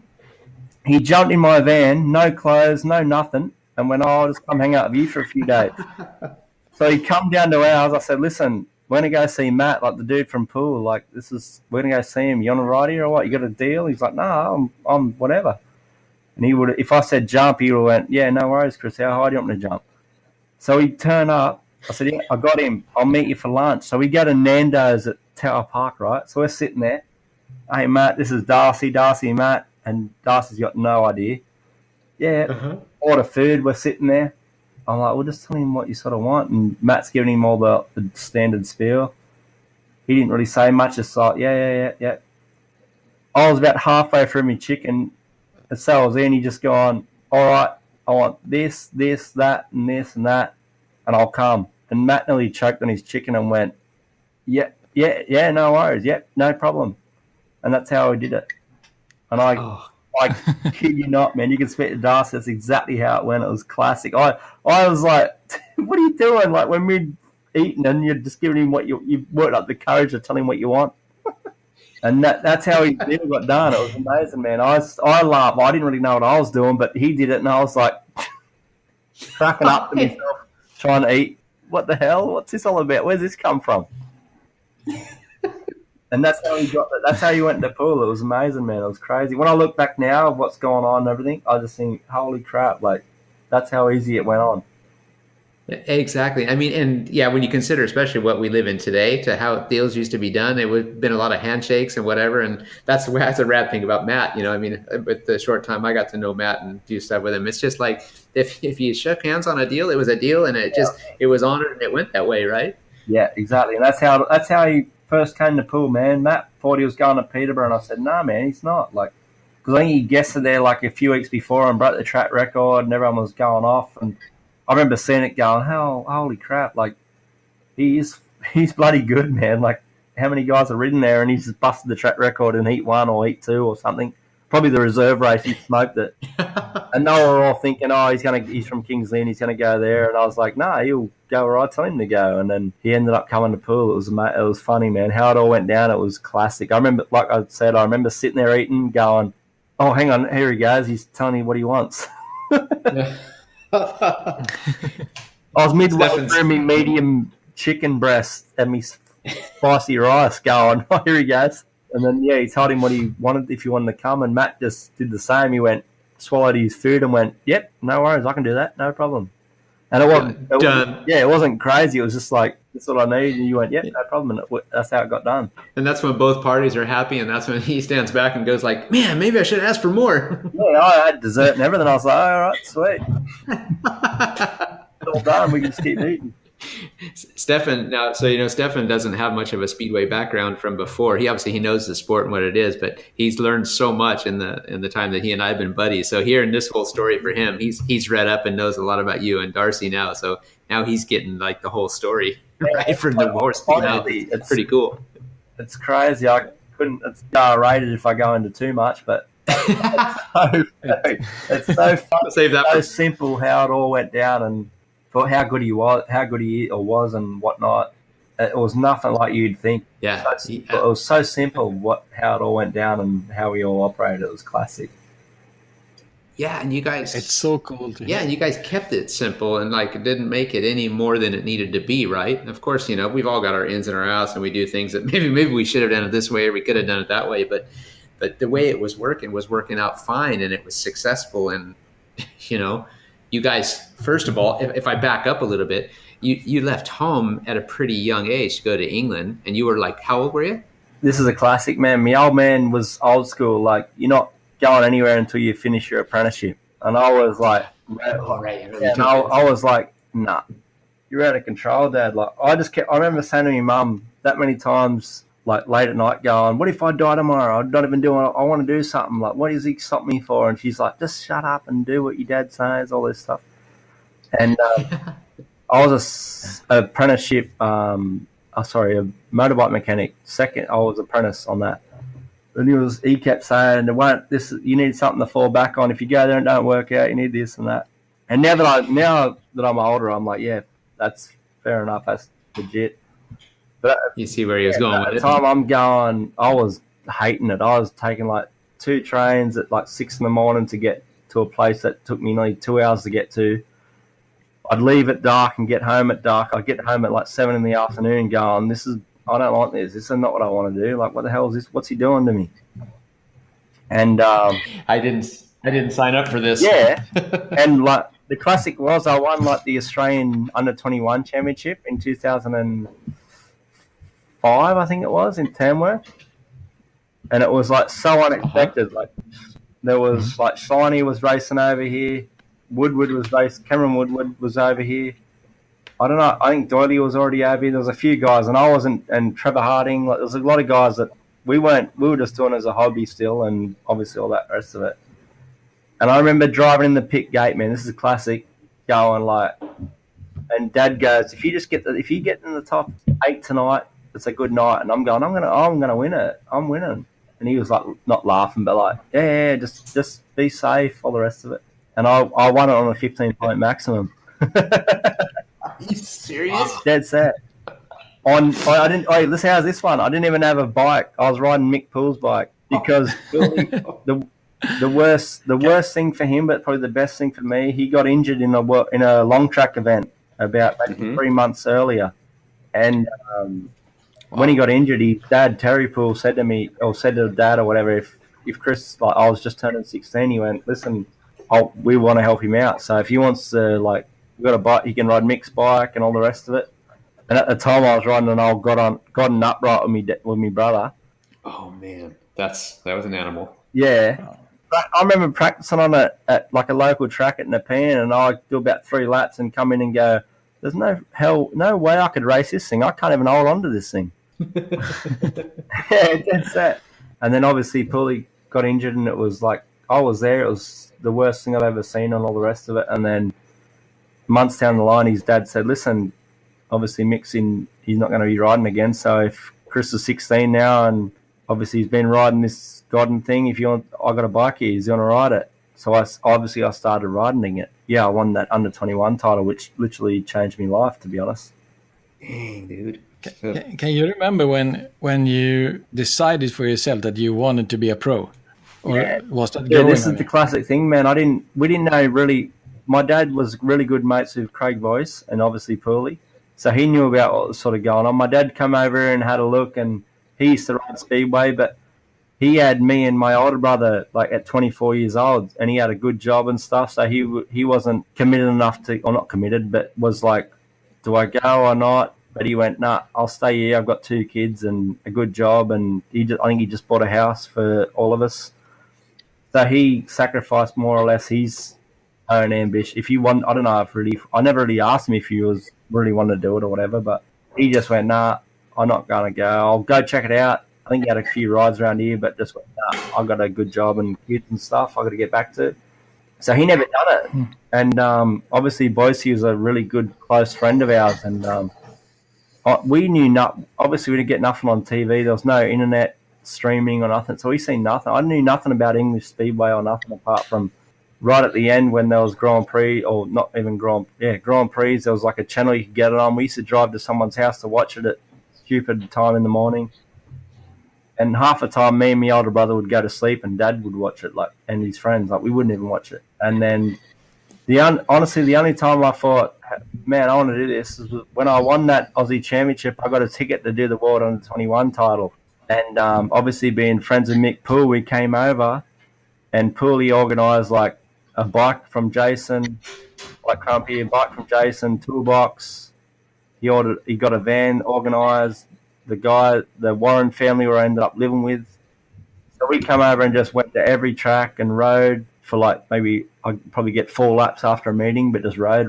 Speaker 3: He jumped in my van, no clothes, no nothing, and went, oh, I'll just come hang out with you for a few days. So he come down to ours. I said, listen, we're going to go see Matt, like the dude from Poole. Like, we're going to go see him. You on a ride here or what? You got a deal? He's like, no, I'm whatever. And he would, if I said jump, he would have went, yeah, no worries, Chris, how high do you want me to jump? So he'd turn up. I said, yeah, I got him. I'll meet you for lunch. So we go to Nando's at Tower Park, right? So we're sitting there. Hey, Matt, this is Darcy, Matt. And Darcy's got no idea. Yeah, order food. We're sitting there. I'm like, well, just tell him what you sort of want. And Matt's giving him all the standard spiel. He didn't really say much. Just like, yeah. I was about halfway through my chicken. And so I was there, and he just gone, all right, I want this, that, and this and that, and I'll come. And Matt nearly choked on his chicken and went, yeah, no worries, no problem. And that's how he did it. And I kid you not, man, you can speak to Darcy, that's exactly how it went. It was classic. I was like, what are you doing? Like, when we'd eaten and you're just giving him what you worked up the courage to tell him what you want. And that's how he got done. It was amazing, man. I laughed. I didn't really know what I was doing, but he did it, and I was like cracking up to myself, trying to eat. What the hell? What's this all about? Where's this come from? And that's how he got it. That's how he went in the pool. It was amazing, man. It was crazy. When I look back now of what's going on and everything, I just think, holy crap! Like, that's how easy it went on.
Speaker 2: Exactly. I mean, and yeah, when you consider especially what we live in today to how deals used to be done, it would have been a lot of handshakes and whatever. And that's a rad thing about Matt. I mean, with the short time I got to know Matt and do stuff with him, it's just like if you shook hands on a deal, it was a deal, and it was honored and it went that way, right?
Speaker 3: Yeah, exactly. And that's how he first came to pool, man. Matt thought he was going to Peterborough, and I said, nah, man, he's not. Like, because I think he guessed there like a few weeks before and broke the track record, and everyone was going off. And I remember seeing it going, holy crap, like, he's bloody good, man. Like, how many guys are ridden there, and he's just busted the track record in Heat 1 or Heat 2 or something. Probably the reserve race, he smoked it. And they were all thinking, he's from King's Lynn, he's going to go there. And I was like, no, he'll go where I tell him to go. And then he ended up coming to pool. It was funny, man. How it all went down, it was classic. I remember, like I said, sitting there eating, going, oh, hang on, here he goes. He's telling me what he wants. I was midway through my medium chicken breast and my spicy rice going, oh, here he goes. And then, he told him what he wanted, if he wanted to come, and Matt just did the same. He went, swallowed his food and went, yep, no worries, I can do that, no problem. And it wasn't crazy. It was just like, that's what I need. And you went, yep, no problem. And that's how it got done.
Speaker 2: And that's when both parties are happy, and that's when he stands back and goes like, man, maybe I should ask for more.
Speaker 3: Yeah, I had dessert and everything. I was like, all right, sweet. It's all done. We can just keep eating.
Speaker 2: Stefan, Stefan doesn't have much of a speedway background from before. He knows the sport and what it is, but he's learned so much in the time that he and I have been buddies. So hearing this whole story for him, he's read up and knows a lot about you and Darcy now. So now he's getting like the whole story right from the horse. It's pretty cool.
Speaker 3: It's crazy. I couldn't. It's rated if I go into too much, but it's so fun.
Speaker 2: Save that.
Speaker 3: So simple how it all went down and. But how good he was and whatnot. It was nothing like you'd think.
Speaker 2: Yeah.
Speaker 3: It was so simple how it all went down and how we all operated. It was classic.
Speaker 2: Yeah, and you guys...
Speaker 4: It's so cool.
Speaker 2: And you guys kept it simple and like didn't make it any more than it needed to be, right? And of course, we've all got our ins and our outs and we do things that maybe we should have done it this way or we could have done it that way. But the way it was working out fine and it was successful and, you guys, first of all, if I back up a little bit, you left home at a pretty young age to go to England, and you were like, how old were you?
Speaker 3: This is a classic, man. My old man was old school. Like, you're not going anywhere until you finish your apprenticeship. And I was like, I was like, nah, you're out of control, Dad. Like, I remember saying to my mum that many times, like late at night going, what if I die tomorrow? I'm not even doing it. I want to do something. Like, what does he stop me for? And she's like, just shut up and do what your dad says, all this stuff. And I was a apprenticeship, a motorbike mechanic. Second, I was apprentice on that. And he kept saying, you need something to fall back on. If you go there and don't work out, you need this and that. And now that I'm older, I'm like, yeah, that's fair enough. That's legit. But
Speaker 2: you see where he was going with it.
Speaker 3: At the time I was hating it. I was taking like 2 trains at like 6 a.m. to get to a place that took me nearly 2 hours to get to. I'd leave at dark and get home at dark. I'd get home at like 7 p.m. going, I don't like this. This is not what I want to do. Like, what the hell is this? What's he doing to me? And
Speaker 2: I didn't sign up for this.
Speaker 3: Yeah. And like the classic was I won like the Australian Under-21 Championship in 2005, I think it was, in Tamworth. And it was like so unexpected. Like there was like Shiny was racing over here. Cameron Woodward was over here. I don't know. I think Doyley was already over here. There was a few guys, and I wasn't. And Trevor Harding. Like, there was a lot of guys that we weren't. We were just doing it as a hobby still, and obviously all that rest of it. And I remember driving in the pit gate, man. This is a classic. Going like, and Dad goes, if you get in the top 8 tonight, it's a good night. And I'm going, I'm gonna win it. I'm winning. And he was like, not laughing, but like, yeah, just be safe. All the rest of it. And I won it on a 15-point maximum.
Speaker 2: Are you serious?
Speaker 3: Dead set. Listen, how's this one? I didn't even have a bike. I was riding Mick Poole's bike because the worst thing for him, but probably the best thing for me, he got injured in a long track event about maybe 3 months earlier. And when he got injured, his dad, Terry Poole, said to me, or said to Dad or whatever, if Chris, like I was just turning 16, he went, listen, we want to help him out. So if he wants to, like, we've got a bike, he can ride Mick's bike and all the rest of it. And at the time I was riding an old Godden upright with me brother.
Speaker 2: Oh man, that was an animal.
Speaker 3: Yeah. But I remember practicing on it at like a local track at Nepean, and I'd do about 3 laps and come in and go, there's no way I could race this thing. I can't even hold on to this thing. Yeah, that's that. And then obviously Pulley got injured, and it was like, I was there. It was the worst thing I've ever seen on all the rest of it. And then months down the line, his dad said, listen, obviously he's not going to be riding again. So if Chris is 16 now, and obviously he's been riding this Godden thing, I got a bike here, he's going to ride it. So I started riding it. Yeah, I won that Under-21 title, which literally changed my life, to be honest.
Speaker 2: Dang, dude.
Speaker 4: Can you remember when you decided for yourself that you wanted to be a pro? Or was that
Speaker 3: this is the classic thing, man. We didn't know really. My dad was really good mates with Craig Boyce and obviously Pooley, so he knew about what was sort of going on. My dad come over and had a look, and he used to ride Speedway, but he had me and my older brother like at 24 years old, and he had a good job and stuff. So he wasn't committed enough to, or not committed, but was like, do I go or not? But he went, nah, I'll stay here. I've got 2 kids and a good job, and I think he just bought a house for all of us. So he sacrificed more or less his own ambition. If you want, I don't know if really, I never really asked him if he was really wanted to do it or whatever, but he just went, nah, I'm not going to go. I'll go check it out. I think he had a few rides around here, but just went, nah, I've got a good job and kids and stuff I've got to get back to. So he never done it. And obviously Boise was a really good, close friend of ours. And we knew obviously we didn't get nothing on TV. There was no internet streaming or nothing. So we seen nothing. I knew nothing about English Speedway or nothing apart from right at the end when there was Grand Prix, or not even Grand Prix. There was like a channel you could get it on. We used to drive to someone's house to watch it at stupid time in the morning. And half the time, me and my older brother would go to sleep, and Dad would watch it, like, and his friends, like, we wouldn't even watch it. And then, honestly, the only time I thought, man, I want to do this is when I won that Aussie Championship. I got a ticket to do the World Under 21 title, and obviously, being friends with Mick Poole, we came over, and Poole organised like a bike from Jason, like Crumpy, a bike from Jason, toolbox. He got a van organised. The Warren family where I ended up living with. So we come over and just went to every track and rode for like maybe I'd probably get 4 laps after a meeting, but just rode.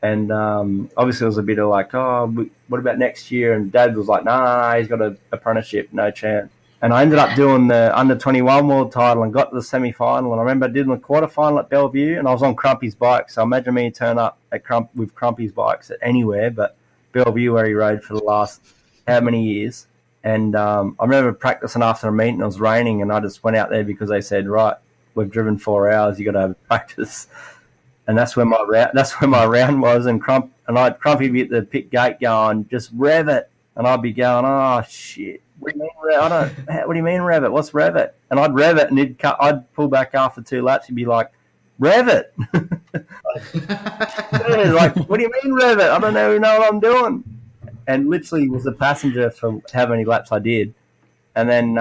Speaker 3: And obviously it was a bit of like, what about next year? And Dad was like, no, he's got an apprenticeship, no chance. And I ended up doing the under 21 world title and got to the semi-final. And I remember I did the quarterfinal at Bellevue, and I was on Crumpy's bike. So imagine me turn up with Crumpy's bikes at anywhere, but Bellevue where he rode for the last how many years. And I remember practicing after a meeting. It was raining, and I just went out there because they said, right, we've driven 4 hours, you got to have practice. And that's where my round was. And Crumpy be at the pit gate going, just rev it. And I'd be going, oh shit, what do you mean what do you mean rev it? What's rev it? And I'd rev it, and I'd pull back after 2 laps. He'd be like, rev it. Like, what do you mean rev it? I don't know what I'm doing. And literally was a passenger for how many laps I did. And then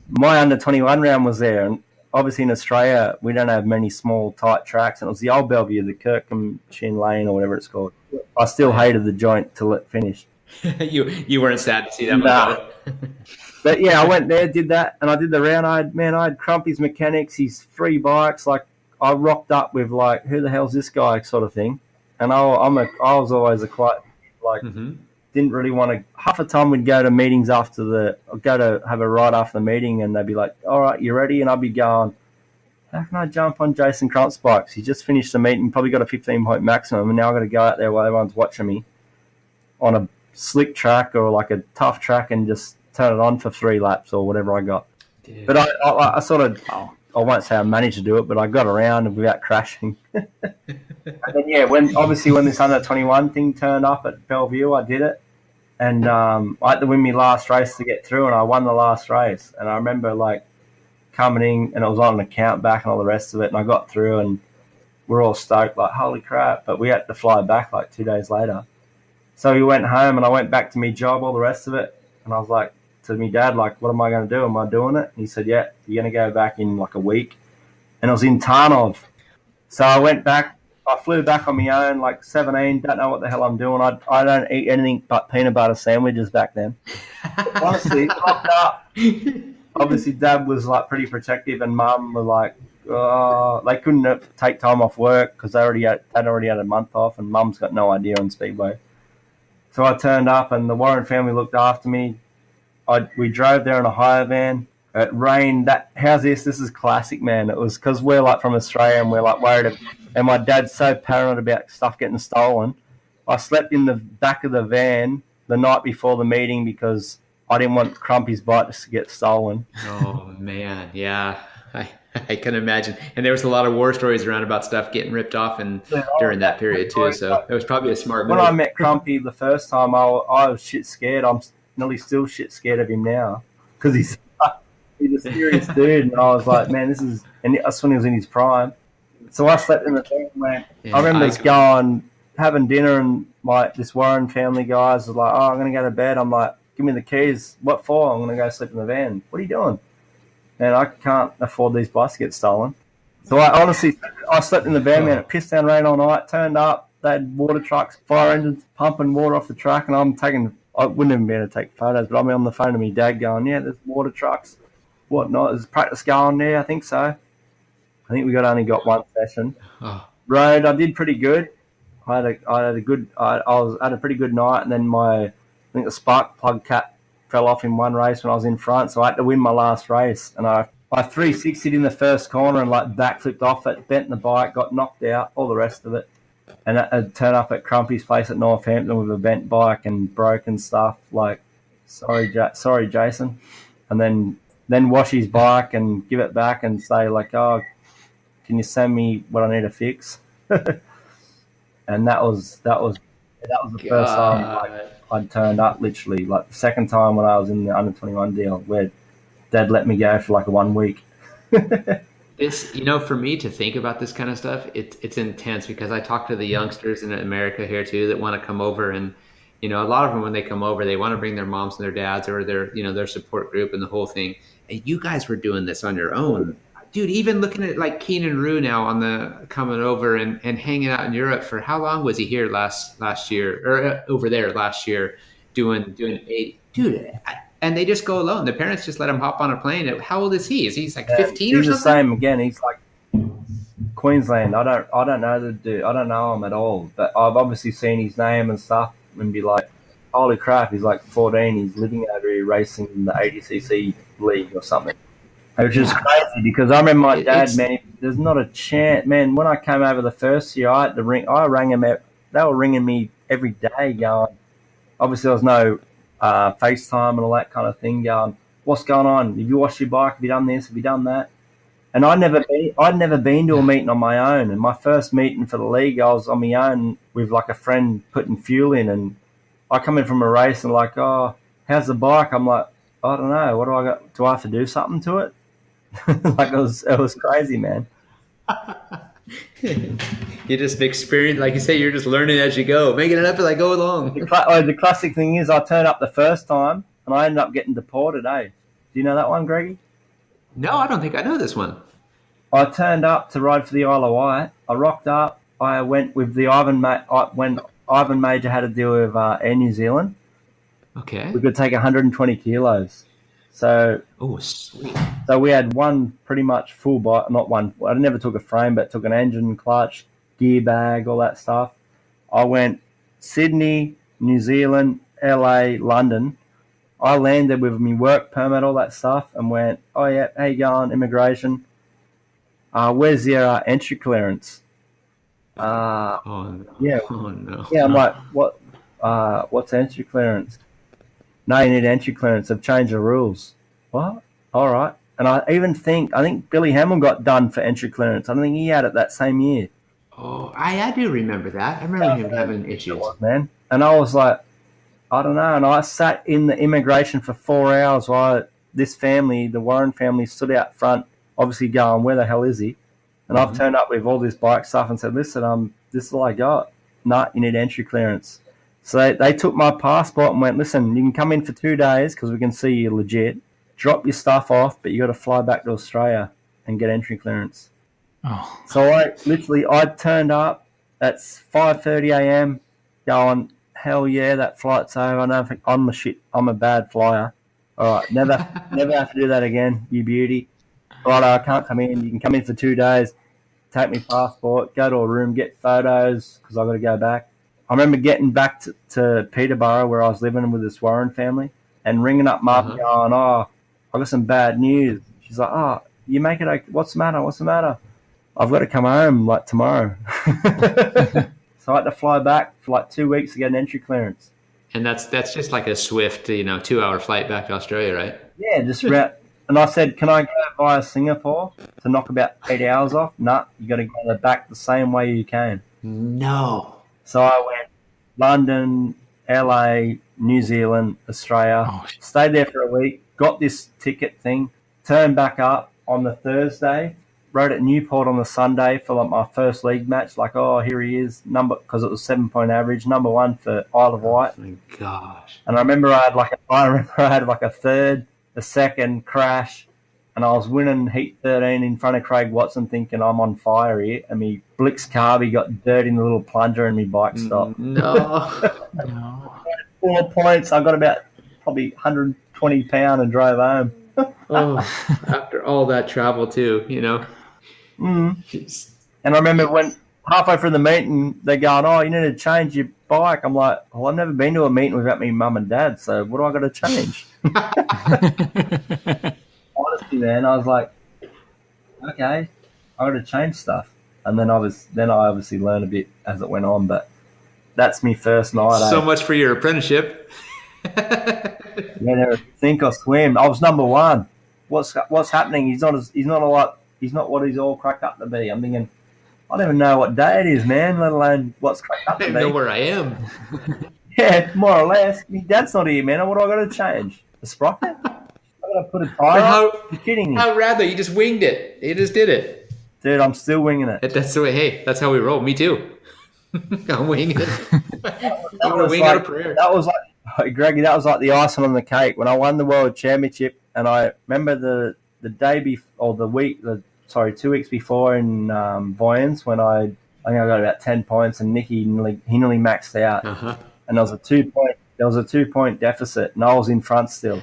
Speaker 3: my under 21 round was there. And obviously in Australia, we don't have many small, tight tracks. And it was the old Bellevue, the Kirkham-Chin Lane or whatever it's called. I still hated the joint till it finished.
Speaker 2: You weren't sad to see that much.
Speaker 3: But yeah, I went there, did that, and I did the round. I had Crumpy's mechanics, his 3 bikes. Like, I rocked up with like, who the hell's this guy sort of thing. And I was always a quiet, like, didn't really want to. Half the time we'd go to meetings go to have a ride after the meeting, and they'd be like, all right, you ready? And I'd be going, how can I jump on Jason Crump's bikes? He just finished the meeting, probably got a 15-point maximum, and now I've got to go out there while everyone's watching me on a slick track or like a tough track and just turn it on for 3 laps or whatever I got. Dude. But I sort of, I won't say I managed to do it, but I got around without crashing. And then, yeah, when this under 21 thing turned up at Bellevue, I did it. And I had to win my last race to get through, and I won the last race. And I remember, like, coming in, and it was on an account back and all the rest of it, and I got through, and we're all stoked, like, holy crap. But we had to fly back, like, 2 days later. So we went home, and I went back to my job, all the rest of it. And I was like, to my dad, like, what am I going to do? Am I doing it? And he said, yeah, you're going to go back in like a week. And it was in Tarnov. So I went back. I flew back on my own, like 17, don't know what the hell I'm doing. I don't eat anything but peanut butter sandwiches back then. But honestly, rocked up. Obviously, Dad was like pretty protective, and Mum was like, they couldn't take time off work because they'd already had a month off, and Mum's got no idea on Speedway. So I turned up, and the Warren family looked after me. We drove there in a hire van. It rained. How's this? This is classic, man. It was because we're like from Australia, and we're like worried. And my dad's so paranoid about stuff getting stolen. I slept in the back of the van the night before the meeting because I didn't want Crumpy's bike to get stolen.
Speaker 2: Oh man, yeah, I can imagine. And there was a lot of war stories around about stuff getting ripped off and during that period too. So it was probably a smart move.
Speaker 3: When I met Crumpy the first time, I was shit scared. I'm nearly still shit scared of him now because he's a serious dude. And I was like, man, that's when he was in his prime. So I slept in the van, man. Yeah, I remember just going, having dinner, and this Warren family guys was like, oh, I'm going to go to bed. I'm like, give me the keys. What for? I'm going to go sleep in the van. What are you doing? Man, I can't afford these bikes to get stolen. So I slept in the van, man. It pissed down rain all night, turned up. They had water trucks, fire engines, pumping water off the truck, and I wouldn't even be able to take photos, but I'm on the phone to my dad going, yeah, there's water trucks, whatnot. There's practice going there, I think so. I think only got one session. Road, I did pretty good. I had a pretty good night, and then I think the spark plug cap fell off in one race when I was in front, so I had to win my last race, and I 360'd in the first corner and like backflipped off it, bent the bike, got knocked out, all the rest of it. And I'd turn up at Crumpy's place at Northampton with a bent bike and broken stuff. Like, sorry, Jason. And then wash his bike and give it back and say like, oh, can you send me what I need to fix? And that was the first time I'd turned up. Literally, like the second time when I was in the under-21 deal, where Dad let me go for like 1 week.
Speaker 2: This, for me to think about this kind of stuff, it's intense because I talk to the youngsters in America here too that want to come over, and a lot of them when they come over, they want to bring their moms and their dads or their support group and the whole thing. And you guys were doing this on your own, dude. Even looking at like Keenan Rue now on the coming over and hanging out in Europe for how long was he here last year or over there last year doing 80, dude. And they just go alone. The parents just let him hop on a plane. How old is he? Is he like 15 or something?
Speaker 3: He's the same again. He's like Queensland. I don't know the dude. I don't know him at all. But I've obviously seen his name and stuff and be like, holy crap, he's like 14. He's living over here racing in the 80cc league or something. Which is crazy because I remember my dad, man, there's not a chance. Man, when I came over the first year, I had to ring. I rang him. They were ringing me every day going, obviously there was no FaceTime and all that kind of thing going, what's going on? Have you washed your bike? Have you done this? Have you done that? And I'd never been to a meeting on my own. And my first meeting for the league, I was on my own with like a friend putting fuel in. And I come in from a race and like, oh, how's the bike? I'm like, I don't know. What do I got? Do I have to do something to it? Like it was crazy, man.
Speaker 2: You just experience, like you say, you're just learning as you go, making it up as I go along.
Speaker 3: The classic thing is I turned up the first time and I ended up getting deported, eh? Do you know that one, Greggy?
Speaker 2: No, I don't think I know this one.
Speaker 3: I turned up to ride for the Isle of Wight. I rocked up. I went with the when Ivan Major had to deal with Air New Zealand.
Speaker 2: Okay.
Speaker 3: We could take 120 kilos. So,
Speaker 2: sweet.
Speaker 3: So we had one pretty much full bike, not one. I never took a frame, but took an engine, clutch, gear bag, all that stuff. I went Sydney, New Zealand, LA, London. I landed with my work permit, all that stuff, and went, oh yeah, how you going, immigration? Where's your entry clearance? Yeah.
Speaker 2: Oh no.
Speaker 3: Yeah, I'm like, what's entry clearance? No, you need entry clearance. They've changed the rules. What? All right. And I think Billy Hamill got done for entry clearance. I don't think he had it that same year.
Speaker 2: Oh, I do remember that. I remember him having issues.
Speaker 3: Man. And I was like, I don't know. And I sat in the immigration for 4 hours while this family, the Warren family, stood out front, obviously going, where the hell is he? And I've turned up with all this bike stuff and said, listen, this is all I got. Nah, you need entry clearance. So they took my passport and went, listen, you can come in for 2 days because we can see you're legit. Drop your stuff off, but you got to fly back to Australia and get entry clearance.
Speaker 4: Oh.
Speaker 3: So I turned up at 5:30 a.m. going, hell yeah, that flight's over. I don't think I'm a bad flyer. All right, never have to do that again, you beauty. Right, I can't come in. You can come in for 2 days, take my passport, go to a room, get photos because I've got to go back. I remember getting back to Peterborough where I was living with this Warren family and ringing up Mum going, oh, I got some bad news. She's like, oh, you make it okay. What's the matter? I've got to come home like tomorrow. So I had to fly back for like 2 weeks to get an entry clearance.
Speaker 2: And that's just like a swift, 2-hour flight back to Australia, right?
Speaker 3: Yeah, just route. And I said, can I go via Singapore to knock about 8 hours off? Nah, you got to go back the same way you came.
Speaker 2: No.
Speaker 3: So I went London, LA, New Zealand, Australia, stayed there for a week, got this ticket thing, turned back up on the Thursday, rode at Newport on the Sunday for like my first league match. Like, oh, here he is, because it was 7-point average, number 1 for Isle of Wight.
Speaker 2: Oh my gosh!
Speaker 3: And I remember I had like a third, a second crash, and I was winning heat 13 in front of Craig Watson, thinking I'm on fire here. And me Blix carby got dirt in the little plunger, and my bike stopped.
Speaker 2: No.
Speaker 3: 4 points. I got about probably 120 pound and drove home.
Speaker 2: Oh, after all that travel too, you know.
Speaker 3: And I remember when halfway through the meeting, they're going, "Oh, you need to change your bike." I'm like, "Well, I've never been to a meeting without me mum and dad, so what do I got to change?" Honestly, man, I was like, "Okay, I got to change stuff." And then I obviously learned a bit as it went on, but that's me first night.
Speaker 2: So much for your apprenticeship.
Speaker 3: Think or swim. I was number 1. What's happening? He's not what he's all cracked up to be. I'm thinking, I don't even know what day it is, man, let alone what's cracked up to
Speaker 2: I
Speaker 3: be.
Speaker 2: don't know where I am.
Speaker 3: Yeah, more or less. My dad's not here, man. What do I got to change? The sprocket? I got to put a tire on? You're kidding me.
Speaker 2: How rad though. You just winged it. You just did it.
Speaker 3: Dude, I'm still winging it.
Speaker 2: That's the way. Hey, that's how we roll. Me too. I'm winging it. I'm going to wing out a prayer.
Speaker 3: That was like, Greggy, that was like the icing on the cake. When I won the World Championship, and I remember the day before, or 2 weeks before in Voyens, when I think I got about 10 points, and Nicky nearly maxed out. And there was a 2-point deficit, and I was in front still.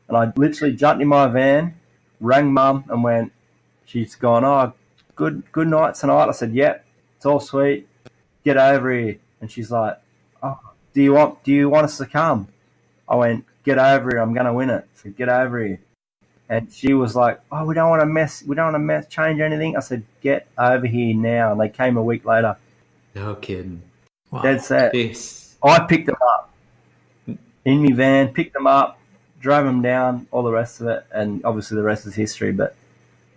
Speaker 3: And I literally jumped in my van, rang Mum, and went, she's gone, "Oh, good night tonight." I said, "Yep, it's all sweet. Get over here." And she's like, "Oh, do you want us to come?" I went, "Get over here. I'm going to win it. So get over here." And she was like, "Oh, we don't want to mess, change anything." I said, "Get over here now." And they came a week later.
Speaker 2: No kidding.
Speaker 3: Wow. Dead set.
Speaker 2: This.
Speaker 3: I picked them up in my van, picked them up, drove them down, all the rest of it. And obviously the rest is history, but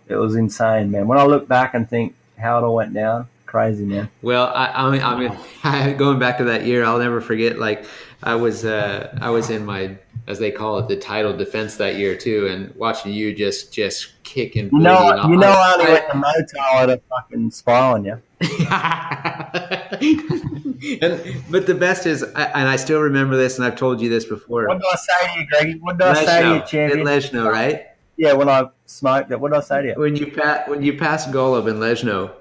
Speaker 3: it was insane, man. When I look back and think how it all went down, crazy, man.
Speaker 2: Well, I going back to that year, I'll never forget. Like I was in my, as they call it, the title defense that year too, and watching you just kick and
Speaker 3: I only went to motel to fucking spy on you.
Speaker 2: But the best is, and I still remember this, and I've told you this before.
Speaker 3: What did I say to you, Greggy? What did I say to you, champion?
Speaker 2: In Lejno, right?
Speaker 3: Yeah, when I smoked it. What did I say to you?
Speaker 2: When you passed Golub in Lejno,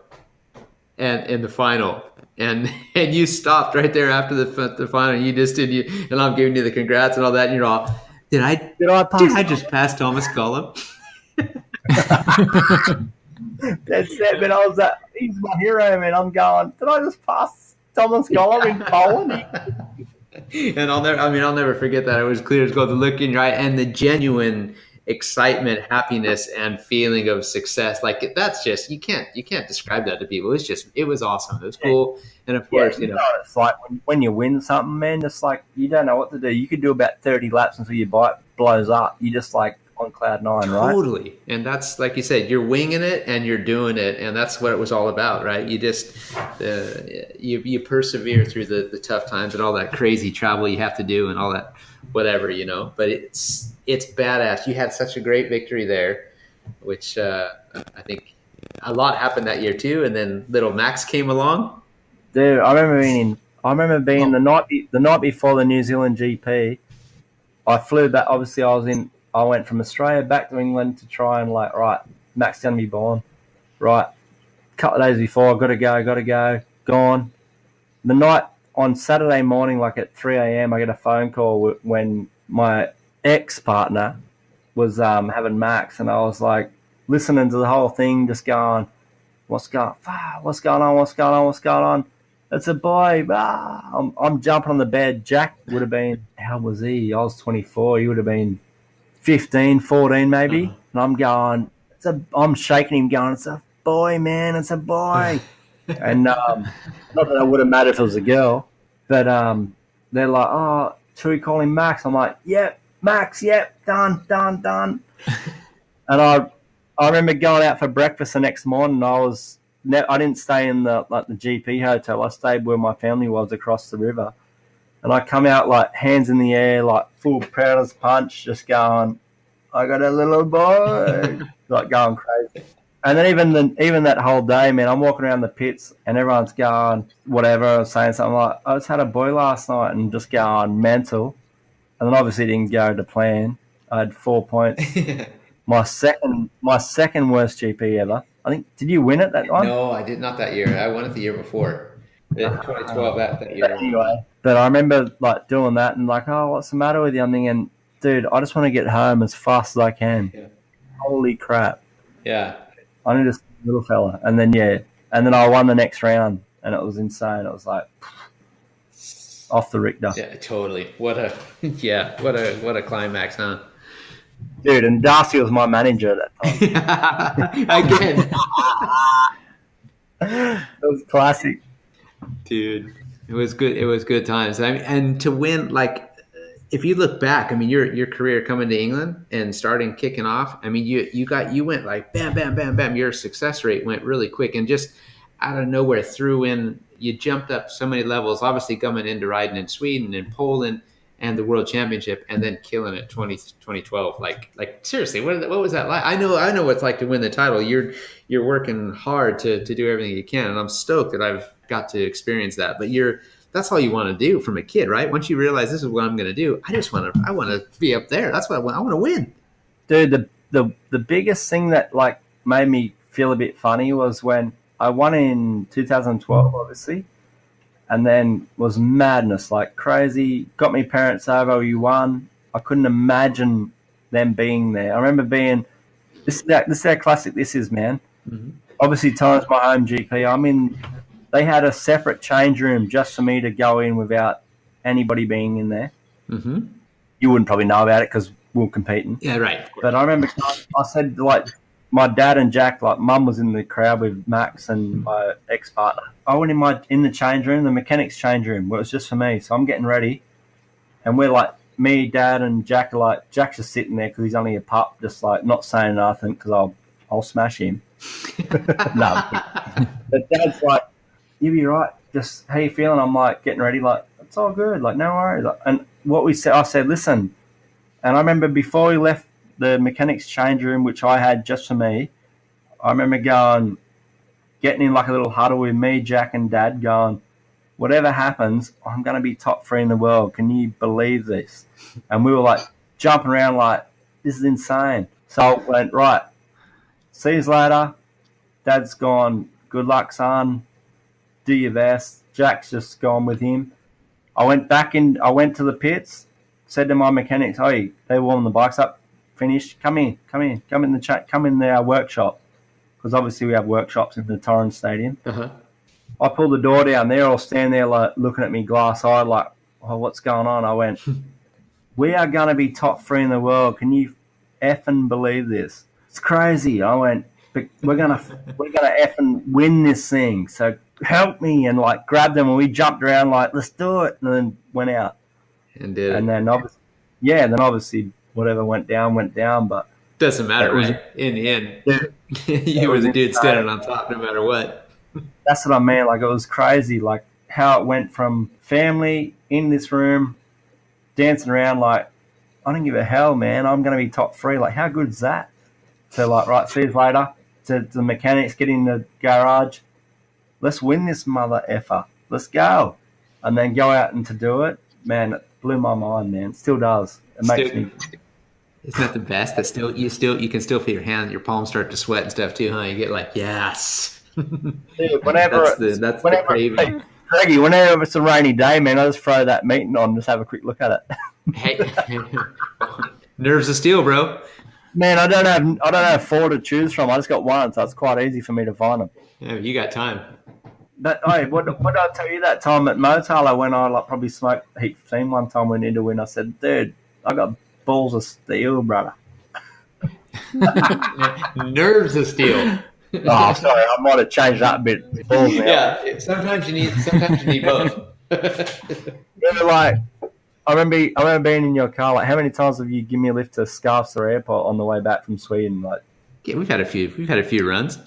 Speaker 2: and in the final, and you stopped right there after the final. You just did and I'm giving you the congrats and all that. And you're all, did I just pass Thomas Golub?
Speaker 3: That's it, man. I was he's my hero, man. I'm going, did I just pass Thomas Golub in Poland?
Speaker 2: And I'll never forget that. It was clear as gold, the look in your eye and the genuine excitement, happiness, and feeling of success. Like that's just, you can't describe that to people. It was awesome. It was cool. And of course,
Speaker 3: it's like when you win something, man, it's like you don't know what to do. You could do about 30 laps until your bike blows up. You just like on cloud 9, right?
Speaker 2: Totally. And that's, like you said, you're winging it and you're doing it, and that's what it was all about, right? You just you persevere through the tough times and all that crazy travel you have to do and all that whatever, but it's badass. You had such a great victory there, which I think a lot happened that year too, and then little Max came along.
Speaker 3: Dude, I remember being the night before the New Zealand GP. I flew back. Obviously, I went from Australia back to England to try and right, Max going to be born. Right, a couple of days before, got to go, gone. The night on Saturday morning, like at 3 a.m, I get a phone call when my ex-partner was having Max, and I was like listening to the whole thing, just going, what's going on? It's a boy. I'm jumping on the bed. Jack would have been, how was he? I was 24. He would have been 15, 14 maybe. And I'm going, I'm shaking him going, it's a boy, man, it's a boy. And not that it would have mattered if it was a girl, but they're like, oh, should we call him Max? I'm like, yep, Max, yep, done. And I remember going out for breakfast the next morning. I didn't stay in the GP hotel. I stayed where my family was across the river. And I come out like hands in the air, like full proud as punch, just going, I got a little boy, like going crazy. And then even that whole day, man, I'm walking around the pits and everyone's going whatever, saying something like, I just had a boy last night and just going mental. And then obviously it didn't go to plan. I had 4 points. my second worst GP ever. I think, did you win it that one?
Speaker 2: No, I did not that year. I won it the year before. 2012 that year.
Speaker 3: But anyway, but I remember like doing that and like, oh, what's the matter with you? I'm thinking, dude, I just want to get home as fast as I can.
Speaker 2: Yeah.
Speaker 3: Holy crap.
Speaker 2: Yeah.
Speaker 3: I need a little fella. And then, I won the next round and it was insane. It was like off the Richter.
Speaker 2: Yeah, totally. What a climax, huh?
Speaker 3: Dude, and Darcy was my manager at that time.
Speaker 2: Again.
Speaker 3: It was classic.
Speaker 2: Dude, it was good. It was good times. I mean, and to win, like, if you look back, I mean, your career coming to England and kicking off. I mean, you went like bam, bam, bam, bam. Your success rate went really quick, and just out of nowhere threw in. You jumped up so many levels. Obviously, coming into riding in Sweden and Poland and the World Championship, and then killing it 2012. Like seriously, what was that like? I know what it's like to win the title. You're working hard to do everything you can, and I'm stoked that I've got to experience that. But that's all you want to do from a kid, right? Once you realize this is what I'm going to do, I want to be up there. That's what I want. I want to win.
Speaker 3: Dude, the biggest thing that like made me feel a bit funny was when I won in 2012, obviously, and then was madness, like crazy. Got me parents over, you won. I couldn't imagine them being there. I remember being, this is how classic this is, man. Mm-hmm. Obviously, Time's my home GP. They had a separate change room just for me to go in without anybody being in there.
Speaker 2: Mm-hmm.
Speaker 3: You wouldn't probably know about it because we were competing.
Speaker 2: Yeah, right.
Speaker 3: But I remember I said, like, my dad and Jack, like, Mum was in the crowd with Max and my ex-partner. I went in the change room, the mechanics change room, where it was just for me. So I'm getting ready, and we're like, me, Dad, and Jack are like, Jack's just sitting there because he's only a pup, just like not saying nothing because I'll smash him. No, but Dad's like, you be right. Just how you feeling? I'm like getting ready, like it's all good, like no worries. And what we said, I said, listen. And I remember before we left the mechanics change room, which I had just for me, I remember getting in like a little huddle with me, Jack, and Dad, going, whatever happens, I'm going to be top 3 in the world. Can you believe this? And we were like jumping around like, this is insane. So I went, right, see you later. Dad's gone, good luck, son. Do your best. Jack's just gone with him. I went to the pits, said to my mechanics, hey, they warmed the bikes up, finished, come in the workshop. Because obviously we have workshops in the Torrens Stadium.
Speaker 2: Uh-huh.
Speaker 3: I pulled the door down. They're all standing there like looking at me glass-eyed like, oh, what's going on? I went, we are going to be top 3 in the world. Can you effing believe this? It's crazy. I went, but we're gonna effing win this thing. So help me, and like grabbed them, and we jumped around like, let's do it, and then went out.
Speaker 2: And did.
Speaker 3: And then obviously whatever went down, but
Speaker 2: doesn't matter, right? In the end, you were the dude standing on top no matter what.
Speaker 3: That's what I mean. Like, it was crazy, like how it went from family in this room dancing around like, I don't give a hell, man. I'm going to be top 3. Like, how good is that? To like, right, see you later. To the mechanics, get in the garage. Let's win this mother effer. Let's go. And then go out and to do it. Man, it blew my mind, man. It still does. It makes me...
Speaker 2: Isn't that the best? That you can still feel your hand, your palms start to sweat and stuff too, huh? You get like, yes.
Speaker 3: Dude, whenever
Speaker 2: that's the craving.
Speaker 3: Greggy, whenever it's a rainy day, man, I just throw that meeting on and just have a quick look at it.
Speaker 2: Hey, nerves of steel, bro.
Speaker 3: Man, I don't have 4 to choose from. I just got 1, so it's quite easy for me to find them.
Speaker 2: Yeah, you got time.
Speaker 3: But hey, what did I tell you that time at Motel when I like probably smoked heat steam one time we need to win? I said, dude, I got balls of steel, brother.
Speaker 2: Nerves of steel.
Speaker 3: Oh, sorry, I might have changed that a bit. Balls now.
Speaker 2: Yeah, sometimes you need both.
Speaker 3: Yeah, like I remember being in your car. Like, how many times have you given me a lift to Skarpstor Airport on the way back from Sweden? Like,
Speaker 2: yeah, we've had a few runs,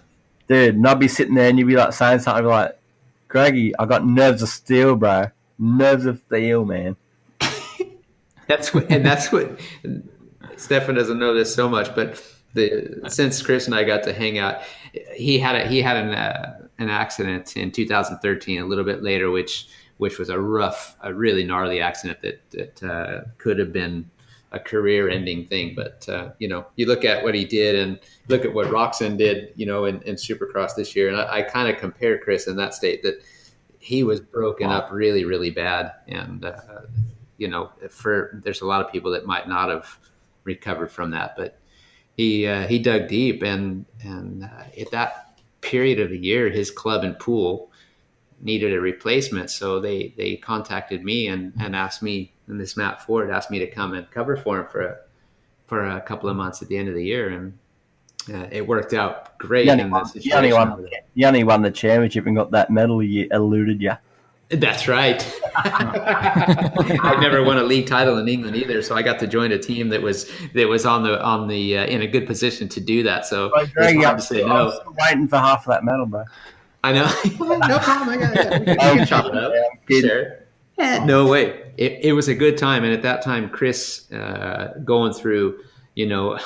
Speaker 3: dude. And I'd be sitting there, and you'd be like saying something, I'd be like, Greggy, I got nerves of steel, bro. Nerves of steel, man. That's
Speaker 2: what Stefan doesn't know this so much, but since Chris and I got to hang out, he had an accident in 2013, a little bit later, which was a really gnarly accident that could have been a career-ending thing. But you look at what he did and look at what Roxanne did, in Supercross this year, and I kind of compare Chris in that state that he was broken up really, really bad, and there's a lot of people that might not have recovered from that, but he dug deep, and at that period of the year, his club and pool needed a replacement, so they contacted me and asked me, and this Matt Ford asked me to come and cover for him for a couple of months at the end of the year, and it worked out great.
Speaker 3: You only won the championship and got that medal. You eluded you.
Speaker 2: That's right. I've never won a league title in England either, so I got to join a team that was on the in a good position to do that. So
Speaker 3: Greg, I'm still waiting for half of that medal, bro.
Speaker 2: I know. No problem. I got it. We can chop it up. Sure. Yeah, no way. It was a good time, and at that time, Chris going through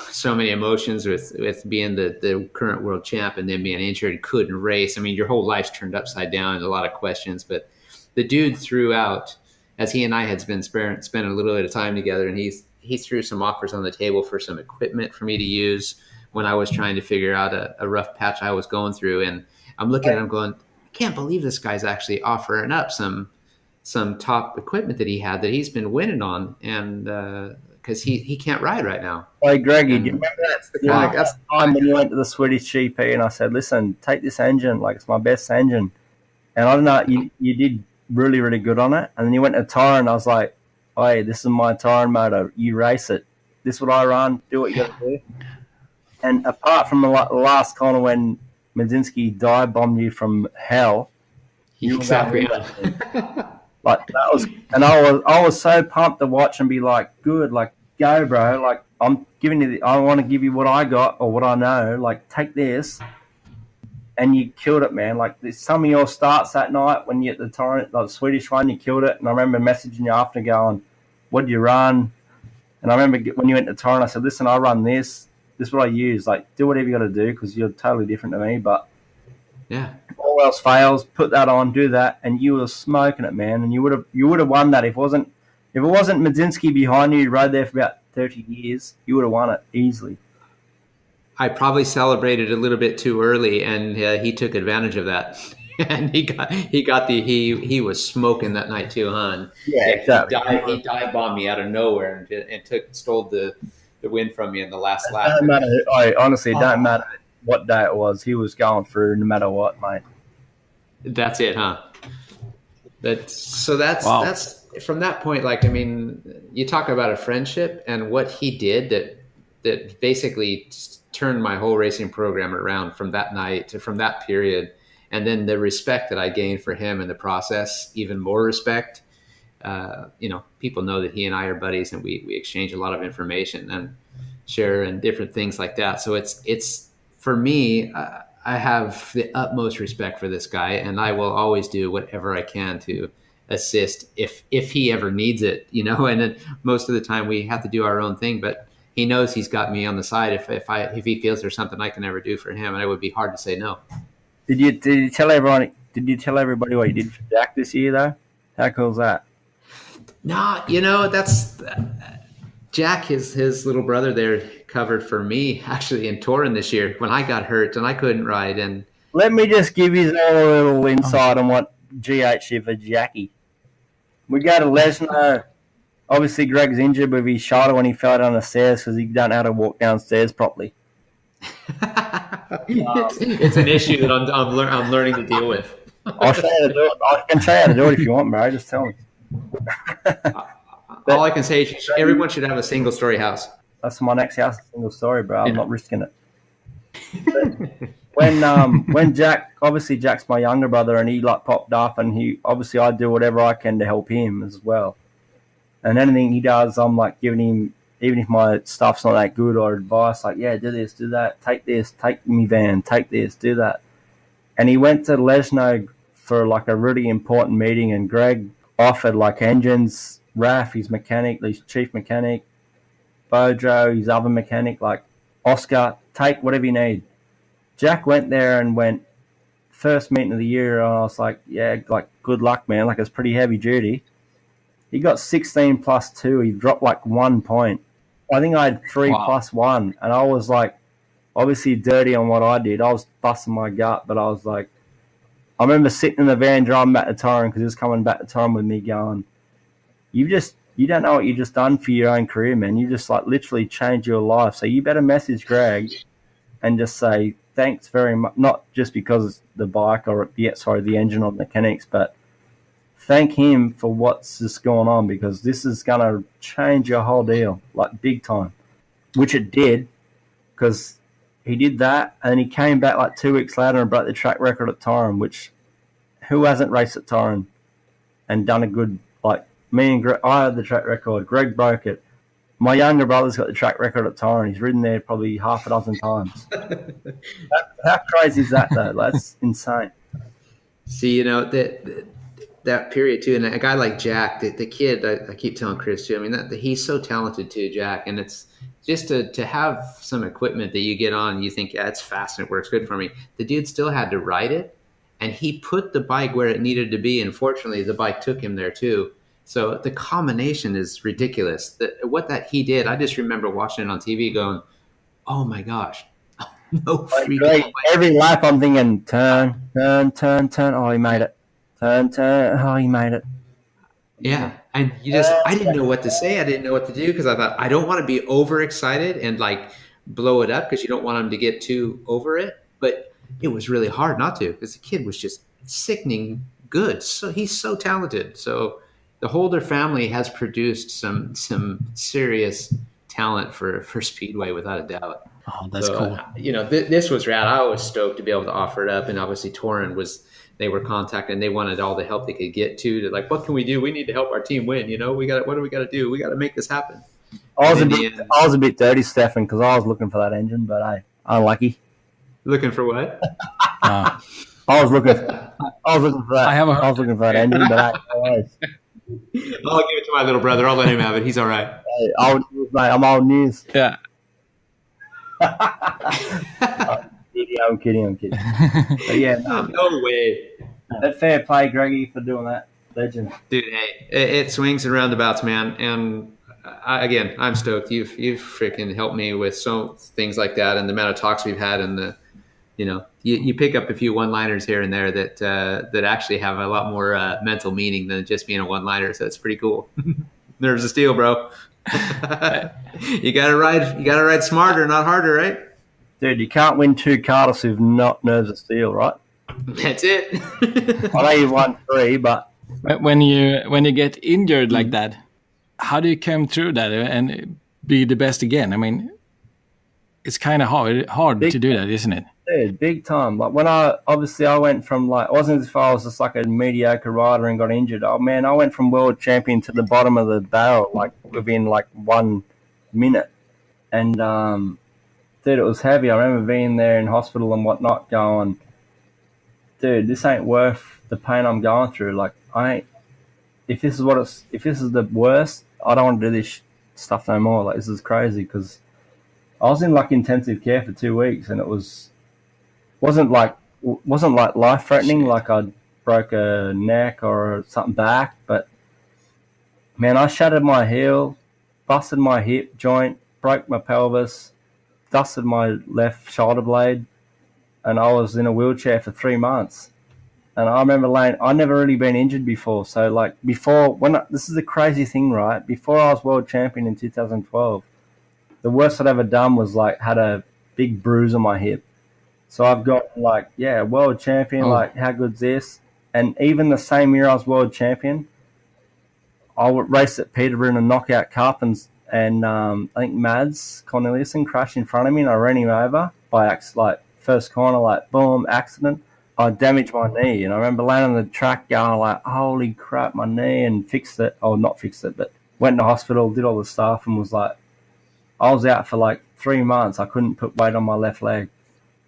Speaker 2: so many emotions with being the current world champ and then being injured and couldn't race. I mean, your whole life's turned upside down and a lot of questions, but the dude threw out, as he and I had spent a little bit of time together, and he threw some offers on the table for some equipment for me to use when I was trying to figure out a rough patch I was going through. And I'm looking at him going, I can't believe this guy's actually offering up some top equipment that he had that he's been winning on, and because he can't ride right now.
Speaker 3: Hey, Greggy, do you remember that's the time when you went to the Swedish GP and I said, listen, take this engine, like it's my best engine. And I don't know, you did really, really good on it. And then you went to Tyron and I was like, hey, this is my Tyron motor. You race it. This is what I run. Do what you got to do. And apart from the last corner when Medzinski dive bombed you from hell,
Speaker 2: exactly.
Speaker 3: Like that was, and I was so pumped to watch and be like, good, like go, bro. Like I'm giving you, I want to give you what I got or what I know. Like take this, and you killed it, man. Like some of your starts that night when you at the torrent, like the Swedish one, you killed it. And I remember messaging you after going, "What do you run?" And I remember when you went to torrent, I said, "Listen, I run this. This is what I use. Like do whatever you got to do because you're totally different to me, but."
Speaker 2: Yeah.
Speaker 3: All else fails, put that on, do that, and you were smoking it, man. And you would have won that if it wasn't Medzinski behind you. You rode there for about 30 years. You would have won it easily.
Speaker 2: I probably celebrated a little bit too early, and he took advantage of that. And he was smoking that night too, huh?
Speaker 3: Yeah, exactly.
Speaker 2: He dive bombed me out of nowhere and stole the win from me in the last lap.
Speaker 3: It doesn't matter. Honestly, it doesn't matter what day it was. He was going through no matter what, mate.
Speaker 2: That's it, huh? That's from that point. Like, I mean, you talk about a friendship and what he did that basically turned my whole racing program around from that night to from that period, and then the respect that I gained for him in the process, even more respect. People know that he and I are buddies, and we exchange a lot of information and share and different things like that. So it's for me. I have the utmost respect for this guy, and I will always do whatever I can to assist if he ever needs it, and then most of the time we have to do our own thing, but he knows he's got me on the side if he feels there's something I can ever do for him, and it would be hard to say no.
Speaker 3: Did you tell everybody what you did for Jack this year though? How cool is that?
Speaker 2: No, that's Jack, his little brother there, covered for me actually in touring this year when I got hurt and I couldn't ride. And
Speaker 3: let me just give you a little insight on what GH did for Jackie. We go to Lesnar. Obviously, Greg's injured with his shoulder when he fell down the stairs because he don't know how to walk downstairs properly.
Speaker 2: It's an issue that I'm learning to deal with.
Speaker 3: I'll show you how to do it. I can show you how to do it if you want, bro. Just tell me.
Speaker 2: All I can say is everyone should have a single-story house.
Speaker 3: That's my next house, a single story, bro. I'm not risking it. When Jack, obviously Jack's my younger brother, and he popped up, and I do whatever I can to help him as well. And anything he does, I'm giving him, even if my stuff's not that good or advice, do this, do that, take this, take me van, take this, do that. And he went to Lesno for a really important meeting, and Greg offered engines, Raf, his mechanic, his chief mechanic, Bojo, his other mechanic, Oscar, take whatever you need. Jack went there and went, first meeting of the year, and I was like, yeah, like, good luck, man. Like, it's pretty heavy duty. He got 16 plus 2. He dropped like 1 point. I think I had 3 plus 1, and I was like, obviously dirty on what I did. I was busting my gut, but I was like, I remember sitting in the van driving back to Torren because he was coming back to Torren with me going, you don't know what you just done for your own career, man. You just like literally changed your life. So you better message Greg and just say thanks very much, not just because the bike or the engine or mechanics, but thank him for what's just going on, because this is going to change your whole deal, like big time, which it did, because he did that, and he came back like 2 weeks later and broke the track record at Torren, which who hasn't raced at Torren and done a good, like me and Greg, I had the track record, Greg broke it. My younger brother's got the track record at Torren. He's ridden there probably half a dozen times. How crazy is that, though? That's insane.
Speaker 2: See, you know, that period, too, and a guy like Jack, the kid, I keep telling Chris, too, I mean, he's so talented, too, Jack, and it's just to have some equipment that you get on and you think, yeah, it's fast and it works good for me. The dude still had to ride it, and he put the bike where it needed to be, and fortunately, the bike took him there, too. So the combination is ridiculous. What he did, I just remember watching it on TV going, oh my gosh, no freaking way.
Speaker 3: Every lap I'm thinking, turn, oh, he made it. Turn, oh, he made it.
Speaker 2: Yeah, and I didn't know what to say. I didn't know what to do because I thought, I don't want to be overexcited and like blow it up because you don't want him to get too over it. But it was really hard not to because the kid was just sickening good. So he's so talented. So the Holder family has produced some serious talent for Speedway without a doubt.
Speaker 4: Oh, that's cool.
Speaker 2: You know, this was rad. I was stoked to be able to offer it up, and obviously Torren they were contacted and they wanted all the help they could get to like, what can we do? We need to help our team win. You know, what do we got to do? We got to make this happen.
Speaker 3: I was a bit dirty, Stefan, because I was looking for that engine, but unlucky.
Speaker 2: Looking for what?
Speaker 3: I was looking for that. I was looking for that engine, but
Speaker 2: I'll give it to my little brother. I'll let him have it. He's all right.
Speaker 3: Hey, old news, mate. I'm old news.
Speaker 4: Yeah.
Speaker 3: I'm kidding. But yeah,
Speaker 2: no way.
Speaker 3: That fair play, Greggy, for doing that. Legend.
Speaker 2: Dude, hey, it swings and roundabouts, man. And I'm stoked. You've freaking helped me with so things like that, and the amount of talks we've had, and you pick up a few one-liners here and there that actually have a lot more mental meaning than just being a one-liner. So it's pretty cool. Nerves of steel, bro. You gotta ride smarter, not harder, right?
Speaker 3: Dude, you can't win 2 Cardiffs with not nerves of steel, right?
Speaker 2: That's it.
Speaker 3: I know you won 3, but
Speaker 4: when you get injured like that, how do you come through that and be the best again? I mean, it's kind of hard to do that, isn't it?
Speaker 3: Dude, big time. Like when I went from like, it wasn't as far I was just like a mediocre rider and got injured. Oh man, I went from world champion to the bottom of the barrel like within like 1 minute, and dude, it was heavy. I remember being there in hospital and whatnot, going, dude, this ain't worth the pain I'm going through. Like if this is the worst, I don't want to do this stuff no more. Like this is crazy, because I was in like intensive care for 2 weeks, and it wasn't like life threatening, like I broke a neck or something back, but man, I shattered my heel, busted my hip joint, broke my pelvis, dusted my left shoulder blade, and I was in a wheelchair for 3 months. And I remember I never really been injured before. So like this is a crazy thing, right? Before I was world champion in 2012, the worst I'd ever done was like had a big bruise on my hip. So I've got like, yeah, world champion, like how good's this? And even the same year I was world champion, I raced at Peterborough in a knockout cup, and I think Mads Corneliuson crashed in front of me, and I ran him over by like first corner, like boom, accident. I damaged my knee, and I remember landing on the track going like, holy crap, my knee, and fixed it. Oh, not fixed it, but went to hospital, did all the stuff, and was like, I was out for like 3 months. I couldn't put weight on my left leg.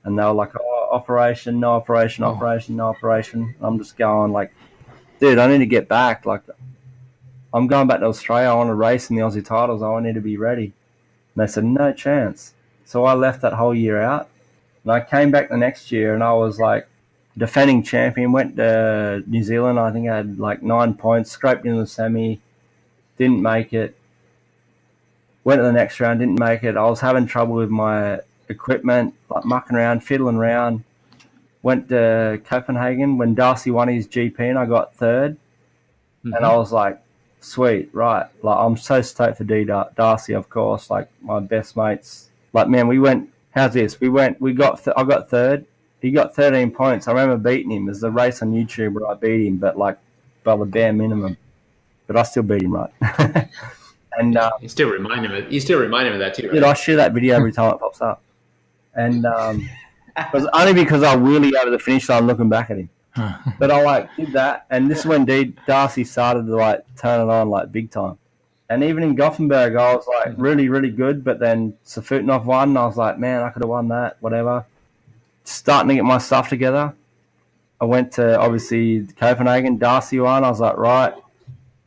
Speaker 3: And they were like, oh, operation, no operation, operation, no operation. I'm just going like, dude, I need to get back. Like, I'm going back to Australia. I want to race in the Aussie titles. I need to be ready. And they said, no chance. So I left that whole year out. And I came back the next year and I was like defending champion, went to New Zealand. I think I had like 9 points, scraped into the semi, didn't make it. Went to the next round, didn't make it. I was having trouble with my equipment, like mucking around, fiddling around. Went to Copenhagen when Darcy won his GP and I got third. Mm-hmm. And I was like, sweet, right. Like, I'm so stoked for Darcy, of course, like my best mates. Like, man, we went, how's this? I got third. He got 13 points. I remember beating him. There's a race on YouTube where I beat him, but like by the bare minimum. But I still beat him, right? And
Speaker 2: you still remind him of that too, right?
Speaker 3: Dude, I share that video every time it pops up. And it was only because I really over the finish line looking back at him. But I like did that, and this is when Darcy started to like turn it on like big time. And even in Gothenburg, I was like really, really good. But then Safutinov won, and I was like, man, I could have won that. Whatever. Starting to get my stuff together. I went to obviously Copenhagen. Darcy won. I was like, right.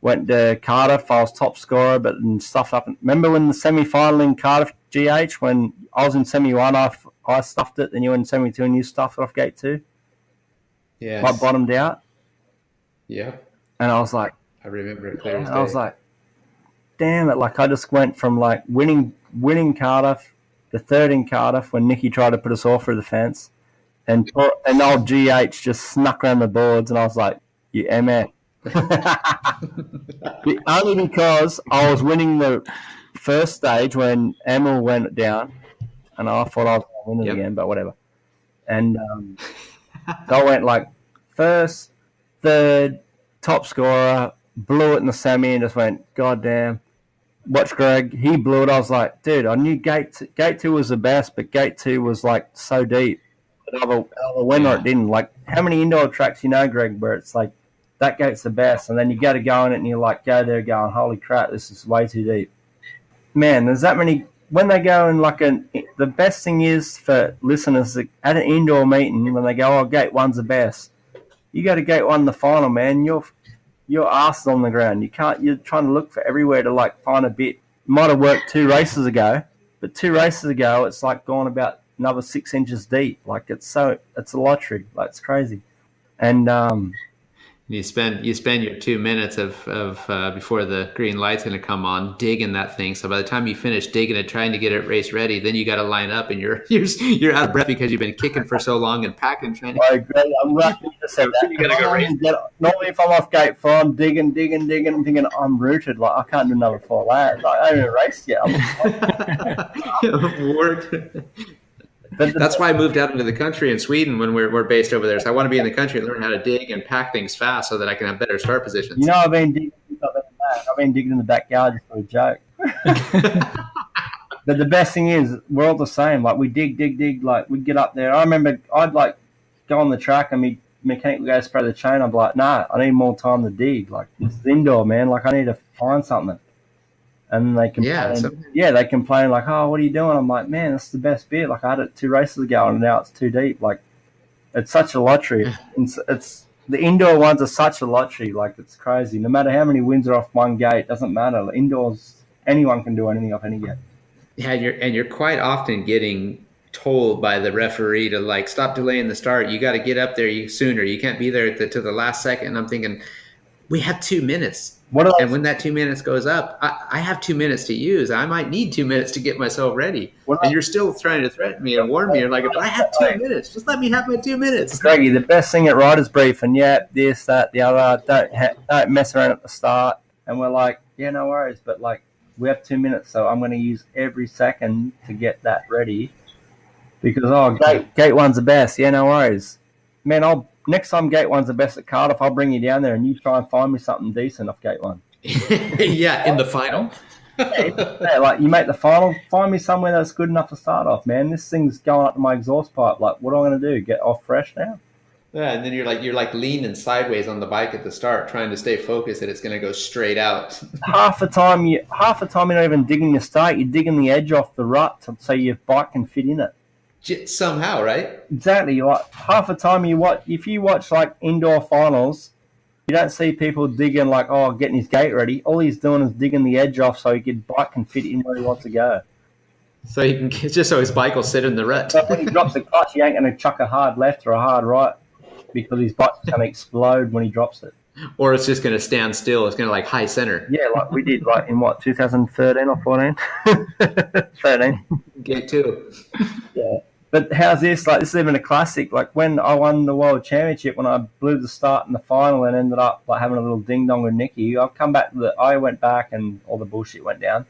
Speaker 3: Went to Cardiff. I was top scorer, but then stuffed up. Remember when the semi-final in Cardiff GH when I was in semi one, I stuffed it, and you were in semi two, and you stuffed it off gate two.
Speaker 2: Yeah,
Speaker 3: I bottomed out.
Speaker 2: Yeah,
Speaker 3: and I was like,
Speaker 2: I remember it clear as day.
Speaker 3: I was like, damn it! Like I just went from like winning Cardiff to third in Cardiff when Nicky tried to put us all through the fence, and old GH just snuck around the boards, and I was like, you MF. Only because I was winning the first stage when Emil went down, and I thought I was going to win it again, but whatever. And so I went like first, third, top scorer, blew it in the semi, and just went, God damn. Watch Greg, he blew it. I was like, dude, I knew gate two was the best, but gate two was like so deep. Another winner, it didn't. Like, how many indoor tracks you know, Greg, where it's like, that gate's the best, and then you go to go in it, and you like go there going, holy crap, this is way too deep. Man, there's that many. When they go in like the best thing is for listeners at an indoor meeting when they go, oh, gate one's the best. You go to gate one in the final, man, your ass is on the ground. You're trying to look for everywhere to like find a bit. Might have worked 2 races ago, but 2 races ago it's like gone about another 6 inches deep. Like it's a lottery. Like it's crazy, and
Speaker 2: you spend your 2 minutes of before the green light's going to come on digging that thing. So by the time you finish digging it, trying to get it race ready, then you got to line up, and you're out of breath because you've been kicking for so long and packing.
Speaker 3: I agree. I'm lucky to say that. You got to go race. Normally, if I'm off gate 4, I'm digging, I'm thinking I'm rooted. Like I can't do another 4 laps. Like, I haven't even raced yet.
Speaker 2: That's why I moved out into the country in Sweden when we're based over there. So I want to be in the country and learn how to dig and pack things fast so that I can have better start positions.
Speaker 3: You know, I've been digging in the backyard just for a joke. But the best thing is, we're all the same. Like we dig. Like we'd get up there. I remember I'd like go on the track and me mechanic would go spray the chain. I'm like, nah, I need more time to dig. Like this is indoor, man. Like I need to find something. And they complain. They complain like, "Oh, what are you doing?" I'm like, "Man, that's the best bit. Like, I had it 2 races ago, and now it's too deep. Like, it's such a lottery. It's the indoor ones are such a lottery. Like, it's crazy. No matter how many wins are off one gate, doesn't matter. Indoors, anyone can do anything off any gate.
Speaker 2: Yeah, you're quite often getting told by the referee to like stop delaying the start. You got to get up there sooner. You can't be there to the last second. And I'm thinking, we have 2 minutes. And when that 2 minutes goes up, I have 2 minutes to use. I might need 2 minutes to get myself ready. And you're still trying to threaten me and warn me. You're like, if I have 2 minutes, just let me have my 2 minutes.
Speaker 3: Greggy, the best thing at riders briefing, this, that, the other, don't mess around at the start. And we're like, yeah, no worries. But like, we have 2 minutes, so I'm going to use every second to get that ready. Because, gate one's the best. Yeah, no worries. Man, next time gate one's the best at Cardiff, I'll bring you down there and you try and find me something decent off gate one.
Speaker 2: Yeah, in the final.
Speaker 3: Like you make the final, find me somewhere that's good enough to start off, man. This thing's going up to my exhaust pipe. Like, what am I going to do? Get off fresh now?
Speaker 2: Yeah, and then you're like leaning sideways on the bike at the start, trying to stay focused that it's going to go straight out.
Speaker 3: half the time you're not even digging your start. You're digging the edge off the rut so your bike can fit in it.
Speaker 2: Somehow, right?
Speaker 3: Exactly. Like half the time if you watch like indoor finals, you don't see people digging like, getting his gate ready. All he's doing is digging the edge off so his bike can fit in where he wants to go.
Speaker 2: So he can just so his bike will sit in the rut.
Speaker 3: But when he drops the clutch, he ain't going to chuck a hard left or a hard right because his bike's going to explode when he drops it.
Speaker 2: Or it's just going to stand still. It's going to like high center.
Speaker 3: Yeah, like we did like in 2013 or 14? 13.
Speaker 2: Gate 2.
Speaker 3: Yeah. But how's this? Like, this is even a classic. Like, when I won the World Championship, when I blew the start in the final and ended up like having a little ding-dong with Nicky, I've come back I went back and all the bullshit went down.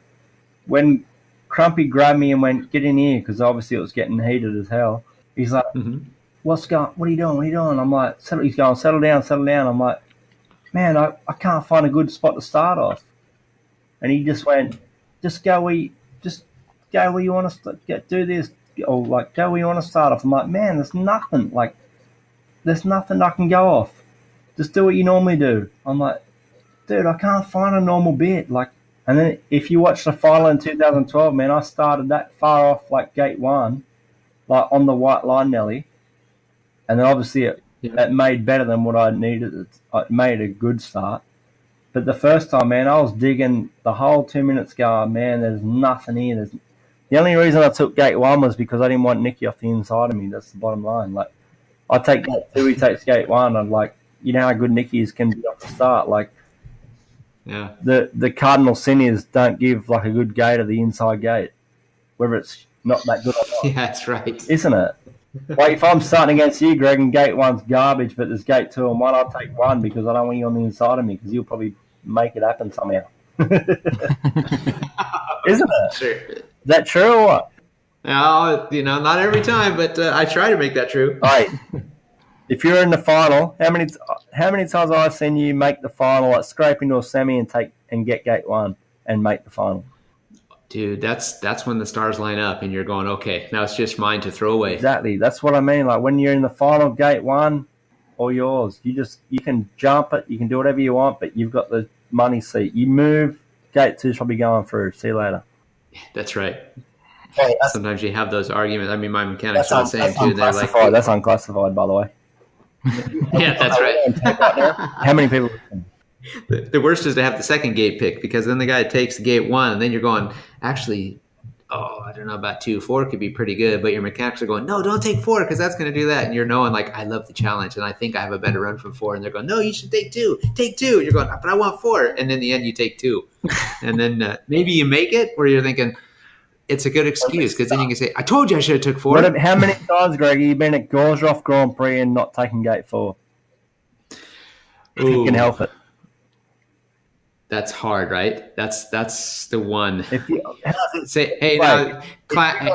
Speaker 3: When Crumpy grabbed me and went, get in here, because obviously it was getting heated as hell. He's like, what are you doing? I'm like, he's going, settle down. I'm like, man, I can't find a good spot to start off. And he just went, just go where you want to do this. Or like, go where you want to start off. I'm like, man, there's nothing I can go off. Just do what you normally do. I'm like, dude, I can't find a normal bit. Like, and then if you watch the final in 2012, man, I started that far off like gate 1, like on the white line nearly. And then obviously it made better than what I needed. It made a good start. But the first time, man, I was digging the whole 2 minutes going, man, there's nothing here. The only reason I took gate 1 was because I didn't want Nicky off the inside of me. That's the bottom line. Like, I take gate 2, he takes gate 1. I'm like, you know how good Nicky's can be off the start. Like,
Speaker 2: yeah,
Speaker 3: the cardinal sin is don't give like a good gate of the inside gate, whether it's not that good or not.
Speaker 2: Yeah, that's right.
Speaker 3: Isn't it? Like, if I'm starting against you, Greg, and gate 1's garbage, but there's gate 2 and 1, I'll take 1 because I don't want you on the inside of me because you'll probably make it happen somehow. Isn't it?
Speaker 2: Sure.
Speaker 3: Is that true or what?
Speaker 2: No, not every time, but I try to make that true.
Speaker 3: All right. If you're in the final, how many times have I seen you make the final, like scrape into a semi and get gate 1 and make the final?
Speaker 2: Dude, that's when the stars line up and you're going, okay, now it's just mine to throw away.
Speaker 3: Exactly. That's what I mean. Like, when you're in the final, gate 1, all yours. You can jump it, you can do whatever you want, but you've got the money seat. You move, gate 2's probably going through. See you later.
Speaker 2: That's right.
Speaker 3: Hey,
Speaker 2: sometimes you have those arguments. I mean, my mechanics are the same too.
Speaker 3: They're like, that's unclassified, by the way.
Speaker 2: Yeah, that's right.
Speaker 3: How many people?
Speaker 2: The worst is to have the second gate pick, because then the guy takes gate 1 and then you're going, actually, I don't know about 2. 4 could be pretty good, but your mechanics are going, no, don't take 4 because that's going to do that. And you're knowing, like, I love the challenge and I think I have a better run from 4. And they're going, no, you should take 2. Take 2. And you're going, but I want 4. And in the end, you take 2. And then maybe you make it, or you're thinking, it's a good excuse, because then you can say, I told you I should have took 4.
Speaker 3: How many times, Greg, have you been at Gorsroff Grand Prix and not taking gate 4? If you can help it.
Speaker 2: That's hard, right? That's the one.
Speaker 3: If you
Speaker 2: say, hey,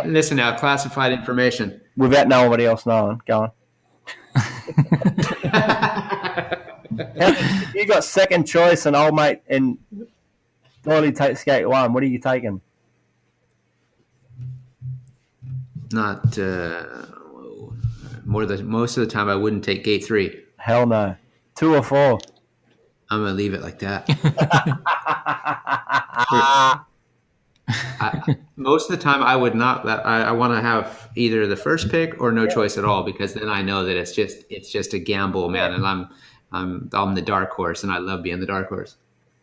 Speaker 2: listen now, classified information.
Speaker 3: Without nobody else knowing, go on. You got second choice, and old mate and Doily takes gate 1. What are you taking?
Speaker 2: Not most of the time. I wouldn't take gate 3.
Speaker 3: Hell no. 2 or 4.
Speaker 2: I'm gonna leave it like that. Most of the time, I would not. I want to have either the first pick or no choice at all, because then I know that it's just a gamble, man. And I'm the dark horse, and I love being the dark horse.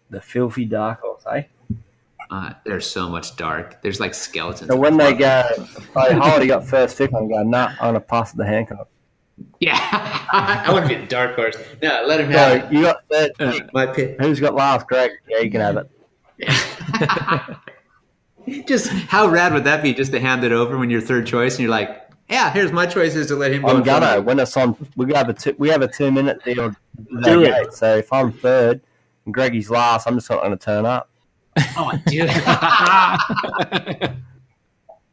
Speaker 3: The filthy dark horse, eh?
Speaker 2: There's so much dark. There's like skeletons.
Speaker 3: So when they go, I already got first pick, I'm going, nah, I'm gonna pass it to Hancock.
Speaker 2: Yeah, I want to be the dark horse. No, let him have it.
Speaker 3: You got third pick.
Speaker 2: My pick.
Speaker 3: Who's got last, Greg? Yeah, you can have
Speaker 2: it. Just how rad would that be, just to hand it over when you're third choice and you're like, yeah, here's my choices to let him go.
Speaker 3: I'm gonna, when it's on, we have a 2-minute deal.
Speaker 4: Do it.
Speaker 3: So if I'm third and Greggy's last, I'm just not going to turn up.
Speaker 2: Oh, dude.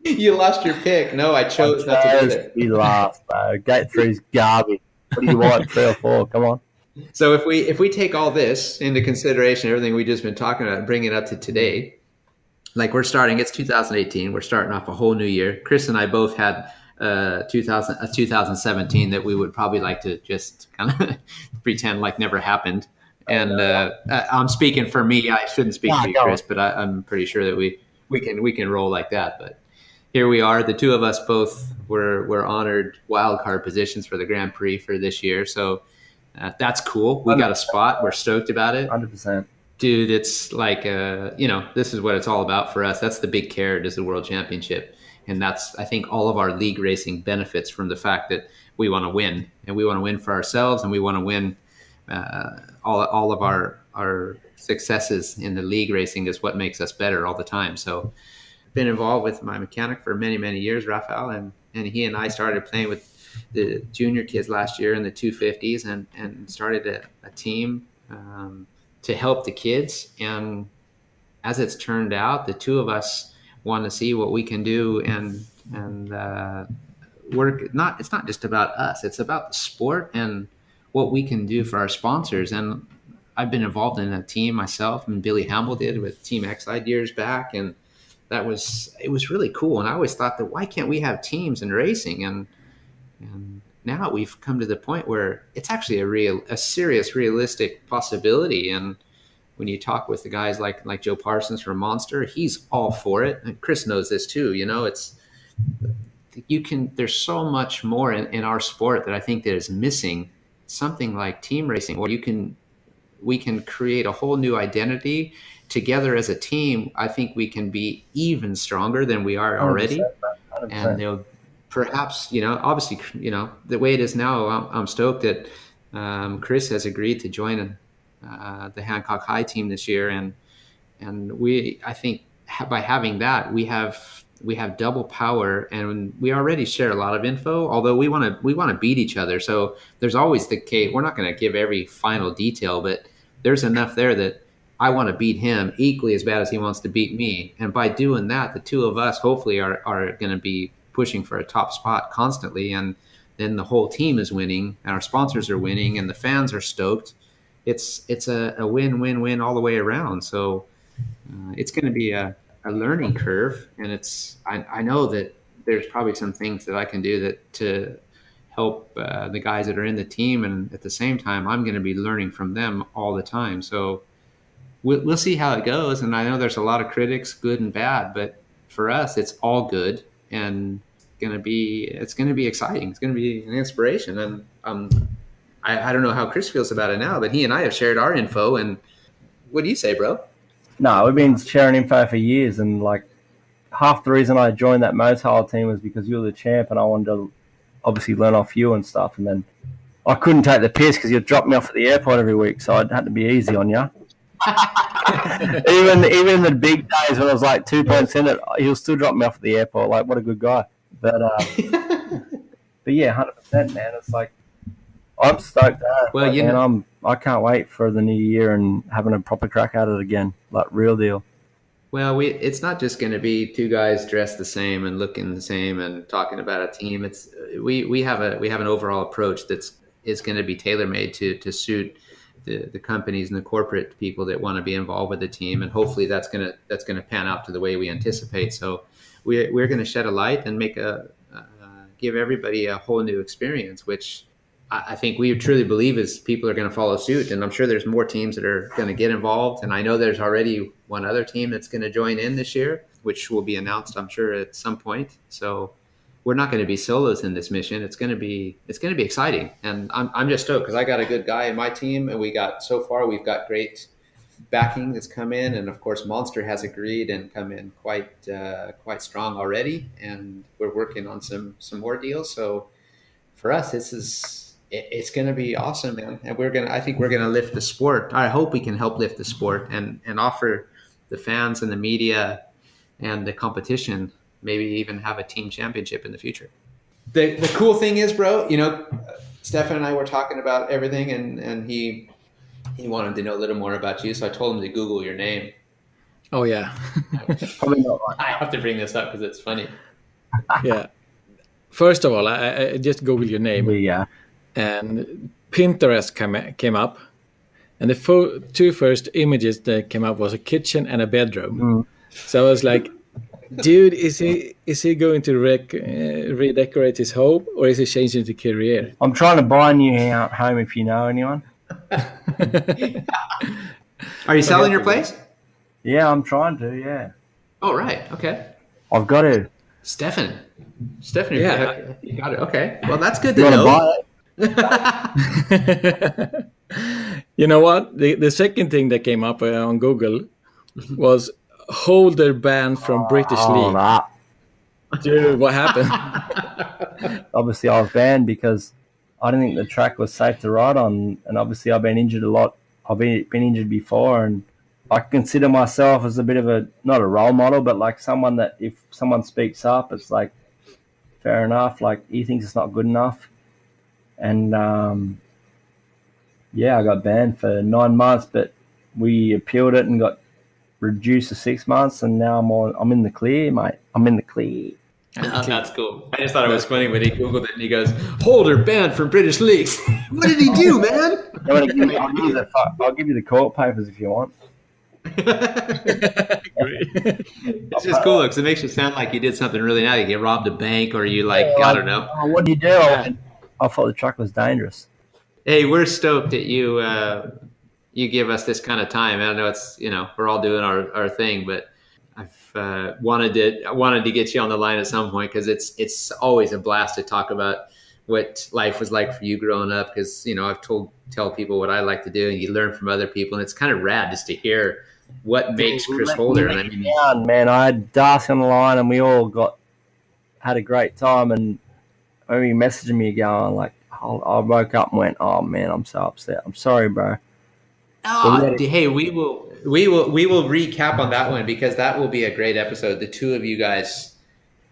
Speaker 2: You lost your pick. No, I chose not to do that.
Speaker 3: You last, bro. Gate 3's garbage. What do you want, 3 or 4? Come on.
Speaker 2: So if we take all this into consideration, everything we've just been talking about, bring it up to today, like it's 2018. We're starting off a whole new year. Chris and I both had 2017 that we would probably like to just kind of pretend like never happened. And I'm speaking for me. I shouldn't speak for you, Chris, but I'm pretty sure that we can roll like that. But here we are. The two of us both were honored wild card positions for the Grand Prix for this year. So that's cool. We got a spot. We're stoked about it.
Speaker 3: 100%.
Speaker 2: dude, it's like, this is what it's all about for us. That's the big carrot, is the World Championship. And I think all of our league racing benefits from the fact that we want to win, and we want to win for ourselves, and we want to win. All of our successes in the league racing is what makes us better all the time. So been involved with my mechanic for many, many years, Rafael, and he and I started playing with the junior kids last year in the 250s and started a team to help the kids. And as it's turned out, the two of us want to see what we can do and work. It's not just about us, it's about the sport and what we can do for our sponsors. And I've been involved in a team myself, and Billy Hamble did with Team Exide years back, and it was really cool. And I always thought that, why can't we have teams in racing? And now we've come to the point where it's actually a serious, realistic possibility. And when you talk with the guys like Joe Parsons from Monster, he's all for it. And Chris knows this too. There's so much more in our sport that I think that is missing. Something like team racing, where we can create a whole new identity together as a team. I think we can be even stronger than we are already. 100%. And they'll perhaps, obviously, the way it is now, I'm stoked that Chris has agreed to join the Hancock High team this year. And I think by having that, we have double power, and we already share a lot of info, although we want to beat each other. So there's always the case. We're not going to give every final detail, but there's enough there that I want to beat him equally as bad as he wants to beat me. And by doing that, the two of us hopefully are going to be pushing for a top spot constantly. And then the whole team is winning, and our sponsors are winning, and the fans are stoked. It's a win-win-win all the way around. So it's going to be a learning curve, and I know that there's probably some things that I can do to help the guys that are in the team, and at the same time I'm going to be learning from them all the time. So we'll see how it goes, and I know there's a lot of critics, good and bad, but for us it's all good, and it's going to be exciting. It's going to be an inspiration. And I don't know how Chris feels about it now, but he and I have shared our info. And what do you say, bro?
Speaker 3: No, we've been sharing info for years, and like half the reason I joined that Motile team was because you were the champ, and I wanted to obviously learn off you and stuff. And then I couldn't take the piss because you'd drop me off at the airport every week, so I had to be easy on you. even the big days when I was like 2 points in it, he'll still drop me off at the airport. Like, what a good guy. But yeah, 100%, man. It's like, I'm stoked. Well, I can't wait for the new year and having a proper crack at it again, like real deal.
Speaker 2: Well, it's not just going to be two guys dressed the same and looking the same and talking about a team. We have an overall approach is going to be tailor made to suit the companies and the corporate people that want to be involved with the team, and hopefully that's going to pan out to the way we anticipate. So we're going to shed a light and give everybody a whole new experience, which I think we truly believe is people are going to follow suit. And I'm sure there's more teams that are going to get involved. And I know there's already one other team that's going to join in this year, which will be announced, I'm sure, at some point. So we're not going to be solos in this mission. It's going to be exciting. And I'm just stoked because I got a good guy in my team, and we've got great backing that's come in. And of course, Monster has agreed and come in quite strong already. And we're working on some more deals. So for us, it's going to be awesome, man. And I think we're going to lift the sport. I hope we can help lift the sport and offer the fans and the media and the competition, maybe even have a team championship in the future. The cool thing is, bro, Stefan and I were talking about everything, and he wanted to know a little more about you. So I told him to Google your name.
Speaker 4: Oh yeah.
Speaker 2: Probably not. I have to bring this up because it's funny.
Speaker 4: Yeah. First of all, I just Googled your name.
Speaker 3: Yeah.
Speaker 4: And Pinterest came up, and the two first images that came up was a kitchen and a bedroom. Mm. So I was like, dude, is he going to redecorate his home, or is he changing the career?
Speaker 3: I'm trying to buy a new home if you know anyone.
Speaker 2: Are you selling your place?
Speaker 3: Yeah, I'm trying to, yeah.
Speaker 2: Oh, right. Okay.
Speaker 3: I've got to.
Speaker 2: Stefan, yeah. You got it. Okay. Well, that's good
Speaker 3: to know. Buy it?
Speaker 4: You know what? The second thing that came up on Google was holder banned from British League.
Speaker 3: Nah.
Speaker 4: Dude, what happened?
Speaker 3: Obviously, I was banned because I didn't think the track was safe to ride on, and obviously, I've been injured a lot. I've been injured before, and I consider myself as a bit of a not a role model, but like someone that if someone speaks up, it's like fair enough. Like he thinks it's not good enough, and I got banned for 9 months, but we appealed it and got reduced to 6 months, and now I'm in the clear, mate. I'm in the clear.
Speaker 2: Oh, that's cool. I just thought it was funny when he Googled it and he goes, "Holder banned from British leagues." What did he do, man?
Speaker 3: I'll give you the court papers if you want.
Speaker 2: It's just cool because it makes you sound like you did something really nice. You robbed a bank or you I don't know.
Speaker 3: What did you do? I thought the truck was dangerous.
Speaker 2: Hey, we're stoked that you give us this kind of time. I know it's we're all doing our thing, but I've wanted to get you on the line at some point because it's always a blast to talk about what life was like for you growing up. Because I've tell people what I like to do, and you learn from other people, and it's kind of rad just to hear what makes Chris Holder. And I mean,
Speaker 3: man, I had Darcy on the line, and we all had a great time. And when he messaged me going like, I woke up and went, "Oh man, I'm so upset. I'm sorry, bro."
Speaker 2: Hey, we will recap on that one because that will be a great episode. The two of you guys,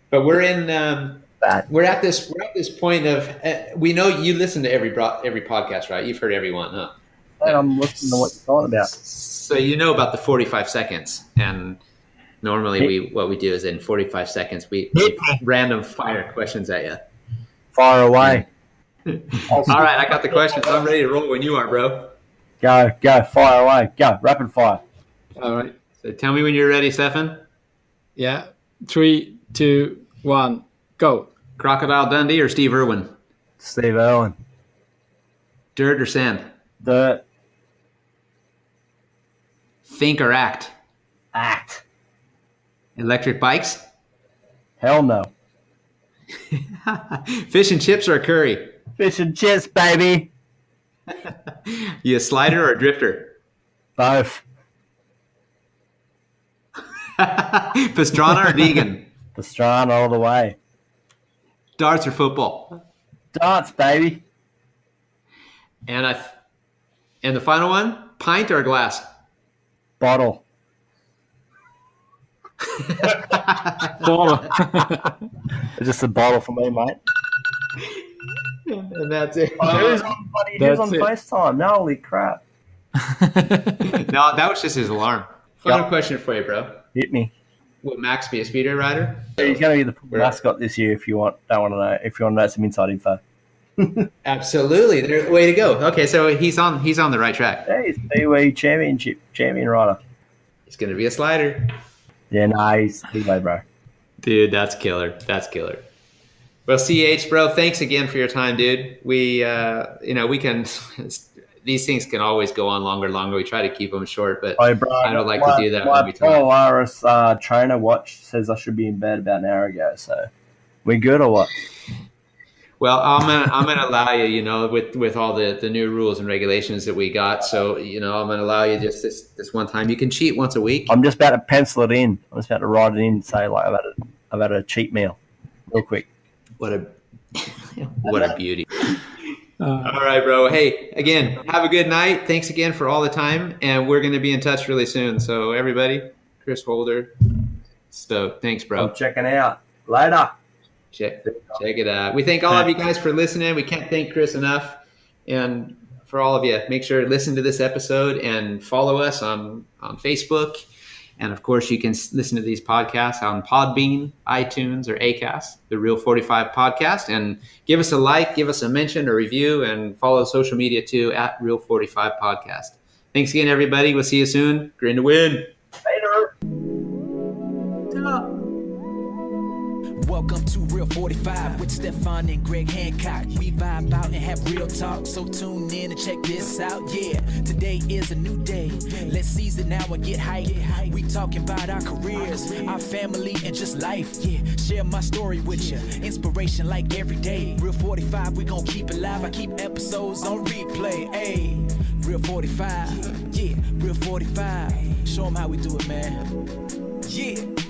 Speaker 2: but we're in. We're at this point of we know you listen to every podcast, right? You've heard everyone, huh?
Speaker 3: I'm listening to what you're talking about.
Speaker 2: So you know about the 45 seconds, and normally what we do is in 45 seconds we random fire questions at you.
Speaker 3: Fire away.
Speaker 2: All right, I got the questions. I'm ready to roll when you are, bro.
Speaker 3: Go, fire away. Go, rapid fire.
Speaker 4: All right.
Speaker 2: So tell me when you're ready, Stefan.
Speaker 4: Yeah. 3, 2, 1, go.
Speaker 2: Crocodile Dundee or Steve Irwin?
Speaker 3: Steve Irwin.
Speaker 2: Dirt or sand?
Speaker 3: Dirt.
Speaker 2: Think or act?
Speaker 3: Act.
Speaker 2: Electric bikes?
Speaker 3: Hell no.
Speaker 2: Fish and chips or curry?
Speaker 3: Fish and chips, baby.
Speaker 2: You a slider or a drifter?
Speaker 3: Both.
Speaker 2: Pastrana or Deegan?
Speaker 3: Pastrana all the way.
Speaker 2: Darts or football?
Speaker 3: Darts, baby.
Speaker 2: And the final one, pint or glass?
Speaker 3: Bottle.
Speaker 4: Bottle.
Speaker 3: It's just a bottle for me, mate.
Speaker 2: And that's it.
Speaker 3: Who's on FaceTime? No, holy crap.
Speaker 2: No, that was just his alarm. Final question for you, bro.
Speaker 3: Hit me.
Speaker 2: Will Max be a speedway rider?
Speaker 3: He's going to be the mascot this year if you want to know some inside info.
Speaker 2: Absolutely. Way to go. Okay, so he's on the right track.
Speaker 3: Hey, he's Speedway champion rider.
Speaker 2: He's going to be a slider.
Speaker 3: Yeah, he's Speedway, bro.
Speaker 2: Dude, that's killer. Well, CH, bro, thanks again for your time, dude. We can. These things can always go on longer. We try to keep them short, but I don't like to do that when we talk.
Speaker 3: My Polaris trainer watch says I should be in bed about an hour ago. So, we good or what?
Speaker 2: Well, I'm gonna allow you, with all the new rules and regulations that we got. So, I'm gonna allow you just this one time. You can cheat once a week.
Speaker 3: I'm just about to pencil it in. I'm just about to write it in and say like I've had a cheat meal, real quick.
Speaker 2: What a beauty. All right, bro. Hey, again, have a good night. Thanks again for all the time, and we're going to be in touch really soon. So, everybody, Chris Holder, stoked. Thanks, bro.
Speaker 3: I'm checking out. Later.
Speaker 2: Check it out. We thank all of you guys for listening. We can't thank Chris enough. And for all of you, make sure to listen to this episode and follow us on Facebook. And, of course, you can listen to these podcasts on Podbean, iTunes, or Acast, the Real 45 podcast. And give us a like, give us a mention, a review, and follow social media, too, at Real 45 podcast. Thanks again, everybody. We'll see you soon. Grin to win.
Speaker 3: Later.
Speaker 1: Welcome to Real 45 with Stefan and Greg Hancock. We vibe out and have real talk, so tune in and check this out. Yeah, today is a new day. Let's seize it now and get hype. We talking about our careers, our family, and just life. Yeah, share my story with you. Inspiration like every day. Real 45, we gon' keep it live. I keep episodes on replay. Ayy. Real 45, yeah, real 45. Show them how we do it, man. Yeah.